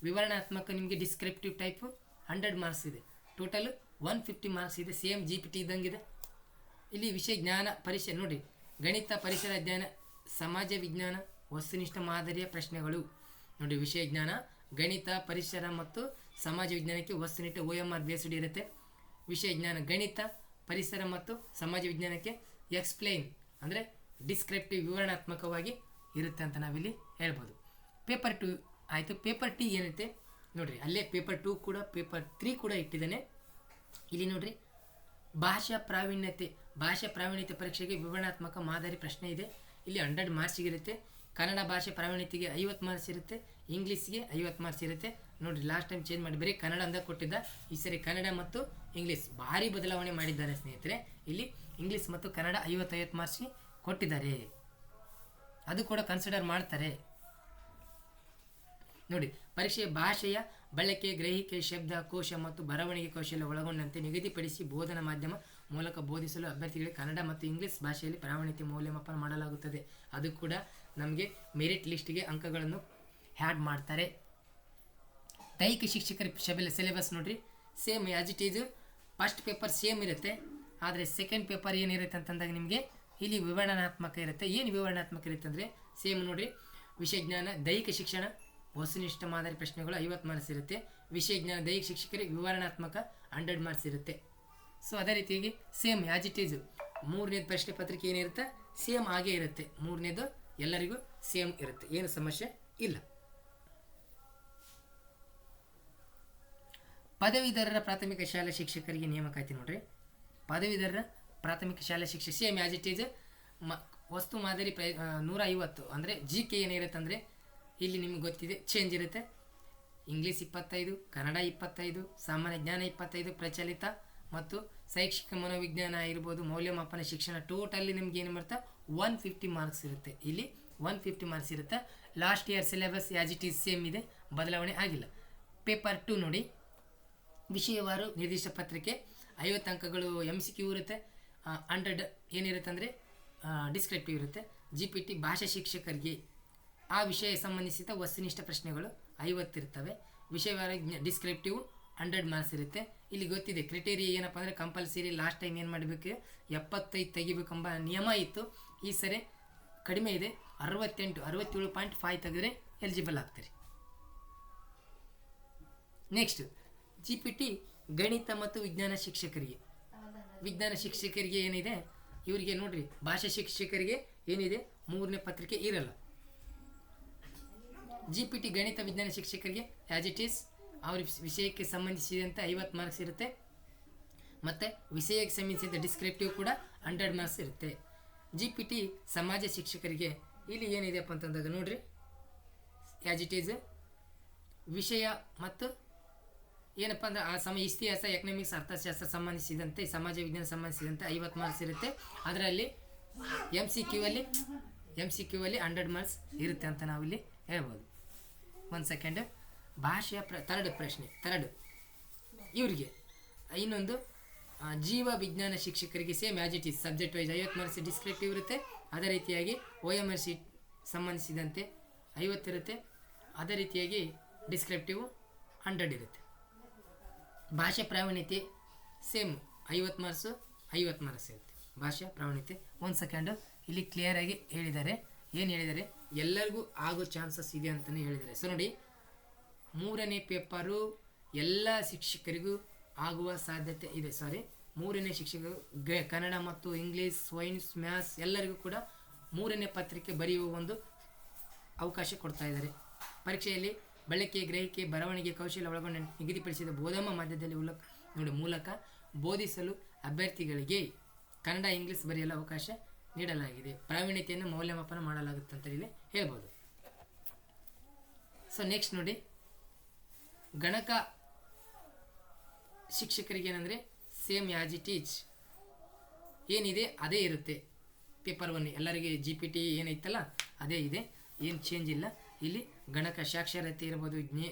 ವಿವರಣಾತ್ಮಕ ನಿಮಗೆ ಡಿಸ್ಕ್ರಿಪ್ಟಿವ್ ಟೈಪು 100 ಮಾರ್ಕ್ಸ್ ಇದೆ. ಟೋಟಲ್ 150 ಮಾರ್ಕ್ಸ್ ಇದೆ. Same GPT ಇದ್ದಂಗಿದೆ. ಇಲ್ಲಿ ವಿಷಯ ಜ್ಞಾನ ಪರಿಸರ ನೋಡಿ, ಗಣಿತ, ಪರಿಸರ ಅಧ್ಯಯನ, ಸಮಾಜ ವಿಜ್ಞಾನ, ವಸ್ತುನಿಷ್ಠ ಮಾದರಿಯ ಪ್ರಶ್ನೆಗಳು ನೋಡಿ. ವಿಷಯ ಜ್ಞಾನ, ಗಣಿತ, ಪರಿಸರ ಮತ್ತು ಸಮಾಜ ವಿಜ್ಞಾನಕ್ಕೆ ವಸ್ತುನಿಷ್ಠ OMR ಬೇಸ್ಡ್ ಇರುತ್ತೆ. ವಿಷಯ ಜ್ಞಾನ, ಗಣಿತ, ಪರಿಸರ ಮತ್ತು ಸಮಾಜ ವಿಜ್ಞಾನಕ್ಕೆ ಎಕ್ಸ್ಪ್ಲೈನ್ ಅಂದರೆ ಡಿಸ್ಕ್ರಿಪ್ಟಿವ್ ವಿವರಣಾತ್ಮಕವಾಗಿ ಇರುತ್ತೆ ಅಂತ ನಾವಿಲ್ಲಿ ಹೇಳ್ಬೋದು. ಪೇಪರ್ 2 ಆಯಿತು. ಪೇಪರ್ 2 ಏನಿರುತ್ತೆ ನೋಡಿರಿ, ಅಲ್ಲೇ ಪೇಪರ್ 2 ಕೂಡ ಪೇಪರ್ 3 ಕೂಡ ಇಟ್ಟಿದ್ದಾನೆ. ಇಲ್ಲಿ ನೋಡಿರಿ, ಭಾಷಾ ಪ್ರಾವೀಣ್ಯತೆ ಪರೀಕ್ಷೆಗೆ ವಿವರಣಾತ್ಮಕ ಮಾದರಿ ಪ್ರಶ್ನೆ ಇದೆ. ಇಲ್ಲಿ 100 ಮಾರ್ಕ್ಸಿಗಿರುತ್ತೆ. ಕನ್ನಡ ಭಾಷೆ ಪ್ರಾವೀಣ್ಯತೆಗೆ 50 ಮಾರ್ಕ್ಸ್ ಇರುತ್ತೆ. ಇಂಗ್ಲೀಷ್ಗೆ 50 ಮಾರ್ಕ್ಸ್ ಇರುತ್ತೆ. ನೋಡಿರಿ, ಲಾಸ್ಟ್ ಟೈಮ್ ಚೇಂಜ್ ಮಾಡಿ ಬರೀ ಕನ್ನಡ ಅಂತ ಕೊಟ್ಟಿದ್ದ, ಈ ಸರಿ ಕನ್ನಡ ಮತ್ತು ಇಂಗ್ಲೀಷ್ ಭಾರಿ ಬದಲಾವಣೆ ಮಾಡಿದ್ದಾರೆ ಸ್ನೇಹಿತರೆ. ಇಲ್ಲಿ ಇಂಗ್ಲೀಷ್ ಮತ್ತು ಕನ್ನಡ 50 ಮಾರ್ಕ್ಸ್ಗೆ ಕೊಟ್ಟಿದ್ದಾರೆ. ಅದು ಕೂಡ ಕನ್ಸಿಡರ್ ಮಾಡ್ತಾರೆ ನೋಡಿ. ಪರೀಕ್ಷೆಯ ಭಾಷೆಯ ಬಳಕೆ, ಗ್ರಹಿಕೆ, ಶಬ್ದ ಕೋಶ ಮತ್ತು ಬರವಣಿಗೆ ಕೌಶಲ್ಯ ಒಳಗೊಂಡಂತೆ ನಿಗದಿಪಡಿಸಿ ಬೋಧನಾ ಮಾಧ್ಯಮ ಮೂಲಕ ಬೋಧಿಸಲು ಅಭ್ಯರ್ಥಿಗಳಿಗೆ ಕನ್ನಡ ಮತ್ತು ಇಂಗ್ಲೀಷ್ ಭಾಷೆಯಲ್ಲಿ ಪ್ರಾವೀಣ್ಯತೆ ಮೌಲ್ಯಮಾಪನ ಮಾಡಲಾಗುತ್ತದೆ. ಅದು ಕೂಡ ನಮಗೆ ಮೆರಿಟ್ ಲಿಸ್ಟ್ಗೆ ಅಂಕಗಳನ್ನು ಆ್ಯಡ್ ಮಾಡ್ತಾರೆ. ದೈಹಿಕ ಶಿಕ್ಷಕರ ಸಿಲೆಬಸ್ ನೋಡ್ರಿ, same as it is. First paper same ಇರುತ್ತೆ, ಆದರೆ ಸೆಕೆಂಡ್ ಪೇಪರ್ ಏನಿರುತ್ತೆ ಅಂತಂದಾಗ ನಿಮಗೆ ಇಲ್ಲಿ ವಿವರಣಾತ್ಮಕ ಇರುತ್ತೆ. ಏನು ವಿವರಣಾತ್ಮಕ ಇರುತ್ತೆ ಅಂದರೆ ಸೇಮ್ ನೋಡಿರಿ, ವಿಷಯ ಜ್ಞಾನ, ದೈಹಿಕ ಶಿಕ್ಷಣ, ವಸ್ತುನಿಷ್ಠ ಮಾದರಿ ಪ್ರಶ್ನೆಗಳು 50 ಮಾರ್ಕ್ಸ್ ಇರುತ್ತೆ. ವಿಷಯ ಜ್ಞಾನ ದೈಹಿಕ ಶಿಕ್ಷಕರಿಗೆ ವಿವರಣಾತ್ಮಕ 100 ಮಾರ್ಕ್ಸ್ ಇರುತ್ತೆ. ಸೊ ಅದೇ ರೀತಿಯಾಗಿ ಸೇಮ್ ಆ್ಯಸ್ ಇಟ್ ಈಸ್ 3ನೇದು ಪ್ರಶ್ನೆ ಪತ್ರಿಕೆ ಏನಿರುತ್ತೆ ಸೇಮ್ ಆಗೇ ಇರುತ್ತೆ. 3ನೇದು ಎಲ್ಲರಿಗೂ ಸೇಮ್ ಇರುತ್ತೆ, ಏನು ಸಮಸ್ಯೆ ಇಲ್ಲ. ಪದವೀಧರರ ಪ್ರಾಥಮಿಕ ಶಾಲಾ ಶಿಕ್ಷಕರಿಗೆ ನೇಮಕಾತಿ ನೋಡ್ರಿ. ಪದವೀಧರರ ಪ್ರಾಥಮಿಕ ಶಾಲಾ ಶಿಕ್ಷಕ ಸೇಮ್ ಆ್ಯಸ್ ಇಟ್ ಈಸ್ ವಸ್ತು ಮಾದರಿ 150 ಅಂದರೆ GK ಏನಿರುತ್ತೆ ಅಂದರೆ ಇಲ್ಲಿ ನಿಮ್ಗೆ ಗೊತ್ತಿದೆ ಚೇಂಜ್ ಇರುತ್ತೆ. ಇಂಗ್ಲೀಷ್ 25, ಕನ್ನಡ 25, ಸಾಮಾನ್ಯ ಜ್ಞಾನ 25, ಪ್ರಚಲಿತ ಮತ್ತು ಶೈಕ್ಷಿಕ ಮನೋವಿಜ್ಞಾನ ಇರ್ಬೋದು, ಮೌಲ್ಯಮಾಪನ ಶಿಕ್ಷಣ ಟೋಟಲಿ ನಿಮ್ಗೆ ಏನು ಮಾಡ್ತಾ 150 ಮಾರ್ಕ್ಸ್ ಇರುತ್ತೆ. ಇಲ್ಲಿ 150 ಮಾರ್ಕ್ಸ್ ಇರುತ್ತೆ. Last year syllabus as it is same ಇದೆ, ಬದಲಾವಣೆ ಆಗಿಲ್ಲ. ಪೇಪರ್ 2 ನೋಡಿ, ವಿಷಯವಾರು ನಿರ್ದಿಷ್ಟ ಪತ್ರಿಕೆ 50 ಅಂಕಗಳು MCQ ಇರುತ್ತೆ, 100 ಏನಿರುತ್ತೆ ಅಂದರೆ ಡಿಸ್ಕ್ರಿಪ್ಟಿವ್ ಇರುತ್ತೆ. GPT ಭಾಷಾ ಶಿಕ್ಷಕರಿಗೆ ಆ ವಿಷಯ ಸಂಬಂಧಿಸಿದ ವಸ್ತುನಿಷ್ಠ ಪ್ರಶ್ನೆಗಳು 50 ಇರ್ತವೆ. ವಿಷಯವಾರು ಡಿಸ್ಕ್ರಿಪ್ಟಿವ್ 100 ಮಾರ್ಕ್ಸ್ ಇರುತ್ತೆ. ಇಲ್ಲಿ ಗೊತ್ತಿದೆ ಕ್ರೈಟೇರಿಯಾ ಏನಪ್ಪ ಅಂದರೆ ಕಂಪಲ್ಸರಿ ಲಾಸ್ಟ್ ಟೈಮ್ ಏನು ಮಾಡಬೇಕು 75 ತೆಗಿಬೇಕೆಂಬ ನಿಯಮ ಇತ್ತು. ಈ ಸರಿ ಕಡಿಮೆ ಇದೆ, 67.5 ತೆಗೆದ್ರೆ ಎಲಿಜಿಬಲ್ ಆಗ್ತೀರಿ. ನೆಕ್ಸ್ಟ್ GPT ಗಣಿತ ಮತ್ತು ವಿಜ್ಞಾನ ಶಿಕ್ಷಕರಿಗೆ ಏನಿದೆ ಇವರಿಗೆ ನೋಡ್ರಿ, ಭಾಷಾ ಶಿಕ್ಷಕರಿಗೆ ಏನಿದೆ 3ನೇ ಪತ್ರಿಕೆ ಇರಲ್ಲ. GPT ಗಣಿತ ವಿಜ್ಞಾನ ಶಿಕ್ಷಕರಿಗೆ ಆ್ಯಸ್ ಇಟ್ ಈಸ್ ಅವ್ರ ವಿಷಯಕ್ಕೆ ಸಂಬಂಧಿಸಿದಂತೆ 50 ಮಾರ್ಕ್ಸ್ ಇರುತ್ತೆ. ಮತ್ತು ವಿಷಯಕ್ಕೆ ಸಂಬಂಧಿಸಿದ ಡಿಸ್ಕ್ರಿಪ್ಟಿವ್ ಕೂಡ 100 ಮಾರ್ಕ್ಸ್ ಇರುತ್ತೆ. GPT ಸಮಾಜ ಶಿಕ್ಷಕರಿಗೆ ಇಲ್ಲಿ ಏನಿದೆಯಪ್ಪ ಅಂತಂದಾಗ ನೋಡ್ರಿ, ಆ್ಯಸ್ ಇಟ್ ಈಸ್ ವಿಷಯ ಮತ್ತು ಏನಪ್ಪ ಅಂದ್ರೆ ಆ ಇತಿಹಾಸ, ಎಕನಾಮಿಕ್ಸ್, ಅರ್ಥಶಾಸ್ತ್ರ ಸಂಬಂಧಿಸಿದಂತೆ, ಸಮಾಜ ವಿಜ್ಞಾನ ಸಂಬಂಧಿಸಿದಂತೆ 50 ಮಾರ್ಕ್ಸ್ ಇರುತ್ತೆ. ಅದರಲ್ಲಿ MCQ ಅಲ್ಲಿ 100 ಮಾರ್ಕ್ಸ್ ಇರುತ್ತೆ ಅಂತ ನಾವಿಲ್ಲಿ ಹೇಳ್ಬೋದು. ಒಂದು ಸೆಕೆಂಡ್, ಭಾಷೆಯ ಥರ್ಡ್ ಇವರಿಗೆ ಇನ್ನೊಂದು ಜೀವ ವಿಜ್ಞಾನ ಶಿಕ್ಷಕರಿಗೆ same as it is subject wise 50 marks descriptive ಇರುತ್ತೆ. ಅದೇ ರೀತಿಯಾಗಿ OMR ಶೀಟ್ ಸಂಬಂಧಿಸಿದಂತೆ 50 ಇರುತ್ತೆ. ಅದೇ ರೀತಿಯಾಗಿ ಡಿಸ್ಕ್ರಿಪ್ಟಿವ್ 100 ಇರುತ್ತೆ. ಭಾಷೆ ಪ್ರಾವೀಣ್ಯತೆ ಸೇಮ್ 50 ಮಾರ್ಕ್ಸು 50 ಮಾರ್ಕ್ಸ್ ಇರುತ್ತೆ ಭಾಷಾ ಪ್ರಾವೀಣ್ಯತೆ. ಒಂದು ಸೆಕೆಂಡು, ಇಲ್ಲಿ ಕ್ಲಿಯರಾಗಿ ಹೇಳಿದ್ದಾರೆ. ಏನು ಹೇಳಿದ್ದಾರೆ, ಎಲ್ಲರಿಗೂ ಆಗೋ ಚಾನ್ಸಸ್ ಇದೆ ಅಂತಲೇ ಹೇಳಿದ್ದಾರೆ. ಸೊ ನೋಡಿ, 3ನೇ ಪೇಪರು ಎಲ್ಲ ಶಿಕ್ಷಕರಿಗೂ ಆಗುವ ಸಾಧ್ಯತೆ ಇದೆ. 3ನೇ ಶಿಕ್ಷಕರು ಕನ್ನಡ ಮತ್ತು ಇಂಗ್ಲೀಷ್, ಸೈನ್ಸ್, ಮ್ಯಾಥ್ಸ್ ಎಲ್ಲರಿಗೂ ಕೂಡ 3ನೇ ಪತ್ರಿಕೆ ಬರೆಯುವ ಒಂದು ಅವಕಾಶ ಕೊಡ್ತಾ ಇದ್ದಾರೆ. ಪರೀಕ್ಷೆಯಲ್ಲಿ ಬಳಕೆ, ಗ್ರಹಿಕೆ, ಬರವಣಿಗೆ ಕೌಶಲ್ಯ ಒಳಗೊಂಡ ನಿಗದಿಪಡಿಸಿದ ಬೋಧನಾ ಮಾಧ್ಯಮದಲ್ಲಿ ಮೂಲಕ ಬೋಧಿಸಲು ಅಭ್ಯರ್ಥಿಗಳಿಗೆ ಕನ್ನಡ, ಇಂಗ್ಲೀಷ್ ಬರೆಯಲು ಅವಕಾಶ ನೀಡಲಾಗಿದೆ. ಪ್ರಾವೀಣ್ಯತೆಯನ್ನು ಮೌಲ್ಯಮಾಪನ ಮಾಡಲಾಗುತ್ತೆ ಅಂತ ಇಲ್ಲಿ ಹೇಳ್ಬೋದು. ಸೊ ನೆಕ್ಸ್ಟ್ ನೋಡಿ, ಗಣಕ ಶಿಕ್ಷಕರಿಗೆ ಏನಂದರೆ ಸೇಮ್ ಆ್ಯಸ್ ಇಟ್ ಈಸ್ ಏನಿದೆ ಅದೇ ಇರುತ್ತೆ. ಪೇಪರ್ 1 ಎಲ್ಲರಿಗೆ GPT ಏನೈತಲ್ಲ ಅದೇ ಇದೆ, ಏನು ಚೇಂಜ್ ಇಲ್ಲ. ಇಲ್ಲಿ ಗಣಕ ಸಾಕ್ಷರತೆ ಇರ್ಬೋದು,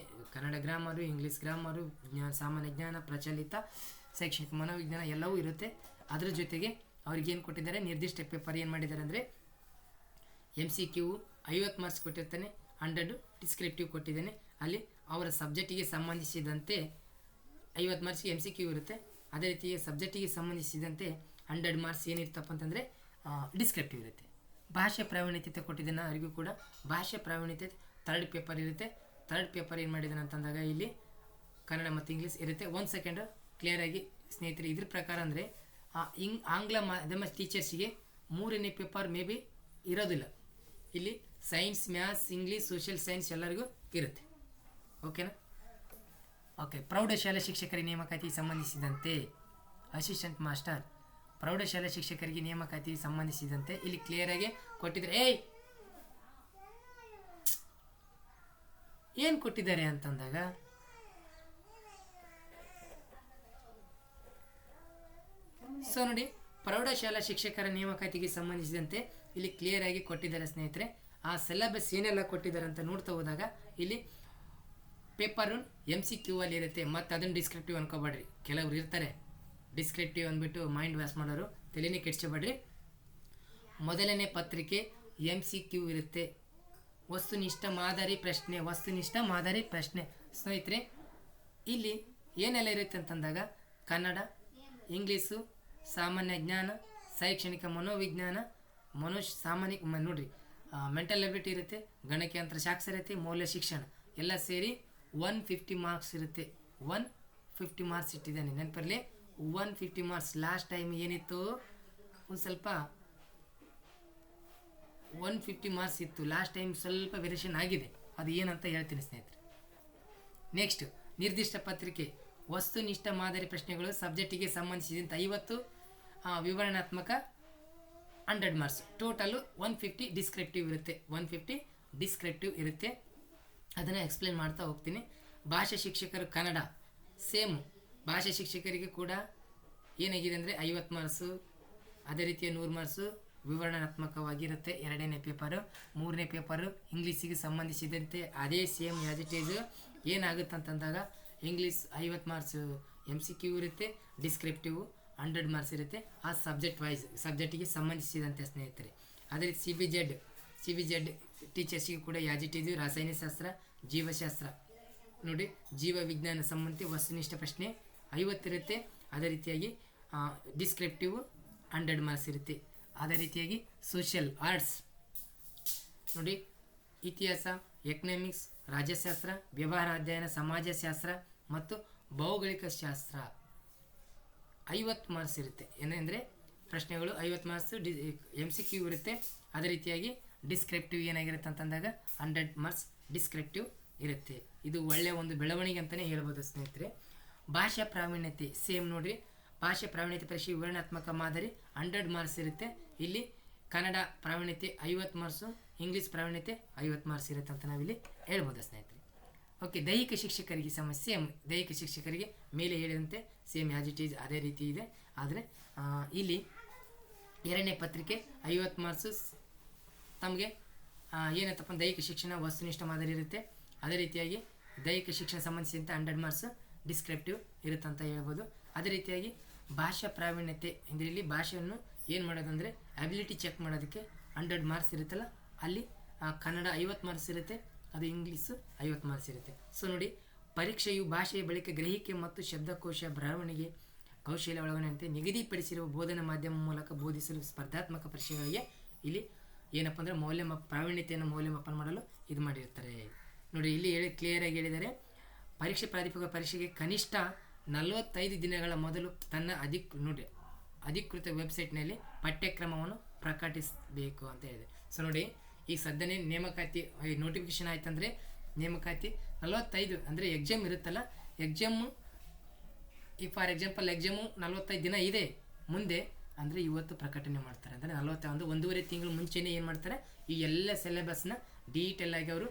ಕನ್ನಡ ಗ್ರಾಮರು, ಇಂಗ್ಲೀಷ್ ಗ್ರಾಮರು, ಸಾಮಾನ್ಯ ಜ್ಞಾನ, ಪ್ರಚಲಿತ, ಶೈಕ್ಷಣಿಕ ಮನೋವಿಜ್ಞಾನ ಎಲ್ಲವೂ ಇರುತ್ತೆ. ಅದರ ಜೊತೆಗೆ ಅವ್ರಿಗೇನು ಕೊಟ್ಟಿದ್ದಾರೆ, ನಿರ್ದಿಷ್ಟ ಪೇಪರ್ ಏನು ಮಾಡಿದ್ದಾರೆ ಅಂದರೆ MCQ 50 ಮಾರ್ಕ್ಸ್ ಕೊಟ್ಟಿರ್ತಾನೆ, 100 ಡಿಸ್ಕ್ರಿಪ್ಟಿವ್ ಕೊಟ್ಟಿದ್ದಾನೆ. ಅಲ್ಲಿ ಅವರ ಸಬ್ಜೆಕ್ಟಿಗೆ ಸಂಬಂಧಿಸಿದಂತೆ 50 ಮಾರ್ಕ್ಸ್ MCQ ಇರುತ್ತೆ. ಅದೇ ರೀತಿ ಸಬ್ಜೆಕ್ಟಿಗೆ ಸಂಬಂಧಿಸಿದಂತೆ 100 ಮಾರ್ಕ್ಸ್ ಏನಿರ್ತಪ್ಪ ಅಂತಂದರೆ ಡಿಸ್ಕ್ರಿಪ್ಟಿವ್ ಇರುತ್ತೆ. ಭಾಷೆ ಪ್ರಾವೀಣ್ಯತೆ ಕೊಟ್ಟಿದ್ದಾನೆ ಅವರಿಗೂ ಕೂಡ ಭಾಷೆ ಪ್ರಾವೀಣ್ಯತೆ ಥರ್ಡ್ ಪೇಪರ್ ಇರುತ್ತೆ. ಥರ್ಡ್ ಪೇಪರ್ ಏನು ಮಾಡಿದ್ದಾನೆ ಅಂತಂದಾಗ ಇಲ್ಲಿ ಕನ್ನಡ ಮತ್ತು ಇಂಗ್ಲೀಷ್ ಇರುತ್ತೆ. ಒಂದು ಸೆಕೆಂಡು ಕ್ಲಿಯರಾಗಿ ಸ್ನೇಹಿತರೆ, ಇದ್ರ ಪ್ರಕಾರ ಅಂದರೆ ಆಂಗ್ಲ ಮಾಧ್ಯಮ ಟೀಚರ್ಸಿಗೆ 3ನೇ ಪೇಪರ್ ಮೇ ಬಿ ಇರೋದಿಲ್ಲ. ಇಲ್ಲಿ science, maths, English, social science ಎಲ್ಲರಿಗೂ ಇರುತ್ತೆ. ಓಕೆನಾ? ಓಕೆ. ಪ್ರೌಢಶಾಲಾ ಶಿಕ್ಷಕರಿಗೆ ನೇಮಕಾತಿಗೆ ಸಂಬಂಧಿಸಿದಂತೆ ಅಸಿಸ್ಟೆಂಟ್ ಮಾಸ್ಟರ್ ಪ್ರೌಢಶಾಲಾ ಶಿಕ್ಷಕರಿಗೆ ನೇಮಕಾತಿಗೆ ಸಂಬಂಧಿಸಿದಂತೆ ಇಲ್ಲಿ ಕ್ಲಿಯರಾಗಿ ಕೊಟ್ಟಿದ್ದಾರೆ. ಏನು ಕೊಟ್ಟಿದ್ದಾರೆ ಅಂತಂದಾಗ ಸೊ ನೋಡಿ, ಪ್ರೌಢಶಾಲಾ ಶಿಕ್ಷಕರ ನೇಮಕಾತಿಗೆ ಸಂಬಂಧಿಸಿದಂತೆ ಇಲ್ಲಿ ಕ್ಲಿಯರಾಗಿ ಕೊಟ್ಟಿದ್ದಾರೆ ಸ್ನೇಹಿತರೆ. ಆ ಸಿಲೆಬಸ್ ಏನೆಲ್ಲ ಕೊಟ್ಟಿದ್ದಾರೆ ಅಂತ ನೋಡ್ತಾ ಹೋದಾಗ ಇಲ್ಲಿ ಪೇಪರ್ 1 MCQ ಅಲ್ಲಿ ಇರುತ್ತೆ. ಮತ್ತು ಅದನ್ನು ಡಿಸ್ಕ್ರಿಪ್ಟಿವ್ ಅನ್ಕೋಬೇಡ್ರಿ, ಕೆಲವ್ರು ಇರ್ತಾರೆ ಡಿಸ್ಕ್ರಿಪ್ಟಿವ್ ಅಂದ್ಬಿಟ್ಟು ಮೈಂಡ್ ವಾಶ್ ಮಾಡೋರು, ತಲೆನೇ ಕೆಡಿಸ್ಕೋಬೇಡ್ರಿ. ಮೊದಲನೇ ಪತ್ರಿಕೆ MCQ ಇರುತ್ತೆ. ವಸ್ತುನಿಷ್ಠ ಮಾದರಿ ಪ್ರಶ್ನೆ ಸ್ನೇಹಿತರೆ, ಇಲ್ಲಿ ಏನೆಲ್ಲ ಇರುತ್ತೆ ಅಂತಂದಾಗ ಕನ್ನಡ, ಇಂಗ್ಲೀಷು, ಸಾಮಾನ್ಯ ಜ್ಞಾನ, ಶೈಕ್ಷಣಿಕ ಮನೋವಿಜ್ಞಾನ, ಸಾಮಾನ್ಯ ನೋಡ್ರಿ, ಮೆಂಟಲ್ ಎಬಿಲಿಟಿ ಇರುತ್ತೆ, ಗಣಕಯಂತ್ರ ಸಾಕ್ಷರತೆ, ಮೌಲ್ಯ ಶಿಕ್ಷಣ ಎಲ್ಲ ಸೇರಿ 150 ಮಾರ್ಕ್ಸ್ ಇರುತ್ತೆ. 150 ಮಾರ್ಕ್ಸ್ ಇಟ್ಟಿದ್ದಾನೆ, ನೆನಪಲ್ಲಿ 150 ಮಾರ್ಕ್ಸ್. ಲಾಸ್ಟ್ ಟೈಮ್ ಏನಿತ್ತು, ಒಂದು ಸ್ವಲ್ಪ 150 ಮಾರ್ಕ್ಸ್ ಇತ್ತು ಲಾಸ್ಟ್ ಟೈಮ್, ಸ್ವಲ್ಪ ವೇರಿಯೇಷನ್ ಆಗಿದೆ. ಅದು ಏನಂತ ಹೇಳ್ತೀನಿ ಸ್ನೇಹಿತರೆ. ನೆಕ್ಸ್ಟ್, ನಿರ್ದಿಷ್ಟ ಪತ್ರಿಕೆ ವಸ್ತುನಿಷ್ಠ ಮಾದರಿ ಪ್ರಶ್ನೆಗಳು ಸಬ್ಜೆಕ್ಟಿಗೆ ಸಂಬಂಧಿಸಿದಂತೆ 50 ವಿವರಣಾತ್ಮಕ 100 ಮಾರ್ಕ್ಸ್. ಟೋಟಲು 150 ಡಿಸ್ಕ್ರಿಪ್ಟಿವ್ ಇರುತ್ತೆ. ಅದನ್ನು ಎಕ್ಸ್ಪ್ಲೇನ್ ಮಾಡ್ತಾ ಹೋಗ್ತೀನಿ. ಭಾಷಾ ಶಿಕ್ಷಕರು ಕನ್ನಡ ಸೇಮ್, ಭಾಷಾ ಶಿಕ್ಷಕರಿಗೆ ಕೂಡ ಏನಾಗಿದೆ ಅಂದರೆ 50 ಮಾರ್ಕ್ಸು, ಅದೇ ರೀತಿಯ 100 ಮಾರ್ಕ್ಸು ವಿವರಣಾತ್ಮಕವಾಗಿರುತ್ತೆ ಎರಡನೇ ಪೇಪರು. ಮೂರನೇ ಪೇಪರು ಇಂಗ್ಲೀಷಿಗೆ ಸಂಬಂಧಿಸಿದಂತೆ ಅದೇ ಸೇಮ್ ಆ್ಯಸ್ ಇಟ್ ಈಸ್ ಏನಾಗುತ್ತೆ ಅಂತಂದಾಗ ಇಂಗ್ಲೀಷ್ 50 ಮಾರ್ಕ್ಸ್ MCQ ಇರುತ್ತೆ, ಡಿಸ್ಕ್ರಿಪ್ಟಿವ್ 100 ಮಾರ್ಕ್ಸ್ ಇರುತ್ತೆ. ಆ ಸಬ್ಜೆಕ್ಟಿಗೆ ಸಂಬಂಧಿಸಿದಂತೆ ಸ್ನೇಹಿತರೆ. ಅದೇ ರೀತಿ ಸಿ ಬಿ ಜೆಡ್ ಟೀಚರ್ಸಿಗೆ ಕೂಡ ಆ್ಯಸ್ ಇಟ್ ಈಸ್ ರಾಸಾಯನಶಾಸ್ತ್ರ, ಜೀವಶಾಸ್ತ್ರ ನೋಡಿ, ಜೀವ ವಿಜ್ಞಾನ ಸಂಬಂಧಿ ವಸ್ತುನಿಷ್ಠ ಪ್ರಶ್ನೆ 50 ಇರುತ್ತೆ. ಅದೇ ರೀತಿಯಾಗಿ ಡಿಸ್ಕ್ರಿಪ್ಟಿವ್ 100 ಮಾರ್ಕ್ಸ್ ಇರುತ್ತೆ. ಅದೇ ರೀತಿಯಾಗಿ ಸೋಷಿಯಲ್ ಆರ್ಟ್ಸ್ ನೋಡಿ, ಇತಿಹಾಸ, ಎಕನಾಮಿಕ್ಸ್, ರಾಜ್ಯಶಾಸ್ತ್ರ, ವ್ಯವಹಾರ ಅಧ್ಯಯನ, ಸಮಾಜಶಾಸ್ತ್ರ ಮತ್ತು ಭೌಗೋಳಿಕ ಶಾಸ್ತ್ರ 50 ಮಾರ್ಕ್ಸ್ ಇರುತ್ತೆ. ಏನೆಂದರೆ ಪ್ರಶ್ನೆಗಳು 50 ಮಾರ್ಕ್ಸ್ MCQ ಇರುತ್ತೆ. ಅದೇ ರೀತಿಯಾಗಿ ಡಿಸ್ಕ್ರಿಪ್ಟಿವ್ ಏನಾಗಿರುತ್ತೆ ಅಂತಂದಾಗ 100 ಮಾರ್ಕ್ಸ್ ಡಿಸ್ಕ್ರಿಪ್ಟಿವ್ ಇರುತ್ತೆ. ಇದು ಒಳ್ಳೆಯ ಒಂದು ಬೆಳವಣಿಗೆ ಅಂತಲೇ ಹೇಳ್ಬೋದು ಸ್ನೇಹಿತರೆ. ಭಾಷಾ ಪ್ರಾವೀಣ್ಯತೆ ಸೇಮ್ ನೋಡಿರಿ, ಭಾಷಾ ಪ್ರಾವೀಣ್ಯತೆ ಪರೀಕ್ಷೆ ವಿವರಣಾತ್ಮಕ ಮಾದರಿ 100 ಮಾರ್ಕ್ಸ್ ಇರುತ್ತೆ. ಇಲ್ಲಿ ಕನ್ನಡ ಪ್ರಾವೀಣ್ಯತೆ 50 ಮಾರ್ಕ್ಸು, ಇಂಗ್ಲೀಷ್ ಪ್ರಾವೀಣ್ಯತೆ 50 ಮಾರ್ಕ್ಸ್ ಇರುತ್ತೆ ಅಂತ ನಾವಿಲ್ಲಿ ಹೇಳ್ಬೋದು ಸ್ನೇಹಿತರೆ. ಓಕೆ, ದೈಹಿಕ ಶಿಕ್ಷಕರಿಗೆ ಸೇಮ್ ದೈಹಿಕ ಶಿಕ್ಷಕರಿಗೆ ಮೇಲೆ ಹೇಳಿದಂತೆ ಸೇಮ್ ಆ್ಯಸ್ ಇಟ್ ಈಸ್ ಅದೇ ರೀತಿ ಇದೆ. ಆದರೆ ಇಲ್ಲಿ ಎರಡನೇ ಪತ್ರಿಕೆ 50 ಮಾರ್ಕ್ಸು ತಮಗೆ ಏನಂತಪ್ಪ ದೈಹಿಕ ಶಿಕ್ಷಣ ವಸ್ತುನಿಷ್ಠ ಮಾದರಿ ಇರುತ್ತೆ. ಅದೇ ರೀತಿಯಾಗಿ ದೈಹಿಕ ಶಿಕ್ಷಣ ಸಂಬಂಧಿಸಿದಂತೆ 100 ಮಾರ್ಕ್ಸ್ ಡಿಸ್ಕ್ರಿಪ್ಟಿವ್ ಇರುತ್ತೆ ಅಂತ ಹೇಳ್ಬೋದು. ಅದೇ ರೀತಿಯಾಗಿ ಭಾಷಾ ಪ್ರಾವೀಣ್ಯತೆ ಅಂದರೆ ಇಲ್ಲಿ ಭಾಷೆಯನ್ನು ಏನು ಮಾಡೋದಂದರೆ ಅಬಿಲಿಟಿ ಚೆಕ್ ಮಾಡೋದಕ್ಕೆ 100 ಮಾರ್ಕ್ಸ್ ಇರುತ್ತಲ್ಲ, ಅಲ್ಲಿ ಕನ್ನಡ 50 ಮಾರ್ಕ್ಸ್ ಇರುತ್ತೆ, ಅದು ಇಂಗ್ಲೀಷು 50 ಮಾರ್ಕ್ಸ್ ಇರುತ್ತೆ. ಸೊ ನೋಡಿ, ಪರೀಕ್ಷೆಯು ಭಾಷೆಯ ಬಳಿಕ ಗ್ರಹಿಕೆ ಮತ್ತು ಶಬ್ದಕೋಶ ಬರವಣಿಗೆ ಕೌಶಲ್ಯ ಒಳಗೊಂಡಂತೆ ನಿಗದಿಪಡಿಸಿರುವ ಬೋಧನಾ ಮಾಧ್ಯಮ ಮೂಲಕ ಬೋಧಿಸಲು ಸ್ಪರ್ಧಾತ್ಮಕ ಪರೀಕ್ಷೆಗಳಿಗೆ ಇಲ್ಲಿ ಏನಪ್ಪ ಅಂದರೆ ಪ್ರಾವೀಣ್ಯತೆಯನ್ನು ಮೌಲ್ಯಮಾಪನ ಮಾಡಲು ಇದು ಮಾಡಿರ್ತಾರೆ. ನೋಡಿ, ಇಲ್ಲಿ ಕ್ಲಿಯರಾಗಿ ಹೇಳಿದರೆ ಪರೀಕ್ಷೆ ಪ್ರಾಧ್ಯಾಪಕ ಪರೀಕ್ಷೆಗೆ ಕನಿಷ್ಠ 45 ದಿನಗಳ ಮೊದಲು ತನ್ನ ಅಧಿಕೃತ ವೆಬ್ಸೈಟ್ನಲ್ಲಿ ಪಠ್ಯಕ್ರಮವನ್ನು ಪ್ರಕಟಿಸಬೇಕು ಅಂತ ಹೇಳಿದೆ. ಸೊ ನೋಡಿ, ಈಗ ಸದ್ಯನೇ ನೇಮಕಾತಿ ನೋಟಿಫಿಕೇಶನ್ ಆಯ್ತಂದರೆ ನೇಮಕಾತಿ 45 ಅಂದರೆ ಎಕ್ಸಾಮ್ ಇರುತ್ತಲ್ಲ, ಈಗ ಫಾರ್ ಎಕ್ಸಾಂಪಲ್ ಎಕ್ಸಾಮು 45 ದಿನ ಇದೆ ಮುಂದೆ ಅಂದರೆ ಇವತ್ತು ಪ್ರಕಟಣೆ ಮಾಡ್ತಾರೆ. ಅಂದರೆ 1.5 ತಿಂಗಳು ಮುಂಚೆನೇ ಏನು ಮಾಡ್ತಾರೆ, ಈ ಎಲ್ಲ ಸಿಲೆಬಸ್ನ ಡೀಟೇಲ್ ಆಗಿ ಅವರು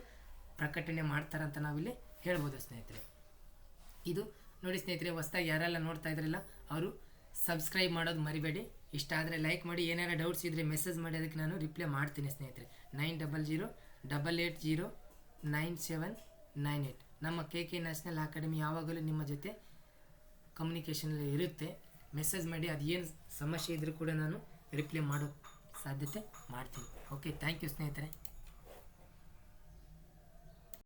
ಪ್ರಕಟಣೆ ಮಾಡ್ತಾರೆ ಅಂತ ನಾವಿಲ್ಲಿ ಹೇಳ್ಬೋದು ಸ್ನೇಹಿತರೆ. ಇದು ನೋಡಿ ಸ್ನೇಹಿತರೆ, ಹೊಸದಾಗಿ ಯಾರೆಲ್ಲ ನೋಡ್ತಾ ಇದ್ರಲ್ಲ ಅವರು ಸಬ್ಸ್ಕ್ರೈಬ್ ಮಾಡೋದು ಮರಿಬೇಡಿ. ಇಷ್ಟ ಆದರೆ ಲೈಕ್ ಮಾಡಿ. ಏನಾರ ಡೌಟ್ಸ್ ಇದ್ದರೆ ಮೆಸೇಜ್ ಮಾಡಿ, ಅದಕ್ಕೆ ನಾನು ರಿಪ್ಲೈ ಮಾಡ್ತೀನಿ ಸ್ನೇಹಿತರೆ. 9008809798 ನಮ್ಮ KK ನ್ಯಾಷನಲ್ ಅಕಾಡೆಮಿ ಯಾವಾಗಲೂ ನಿಮ್ಮ ಜೊತೆ ಕಮ್ಯುನಿಕೇಷನಲ್ಲಿ ಇರುತ್ತೆ. ಮೆಸೇಜ್ ಮಾಡಿ, ಅದು ಏನು ಸಮಸ್ಯೆ ಇದ್ದರೂ ಕೂಡ ನಾನು ರಿಪ್ಲೈ ಮಾಡೋ ಸಾಧ್ಯತೆ ಮಾಡ್ತೀನಿ. ಓಕೆ, ಥ್ಯಾಂಕ್ ಯು ಸ್ನೇಹಿತರೆ.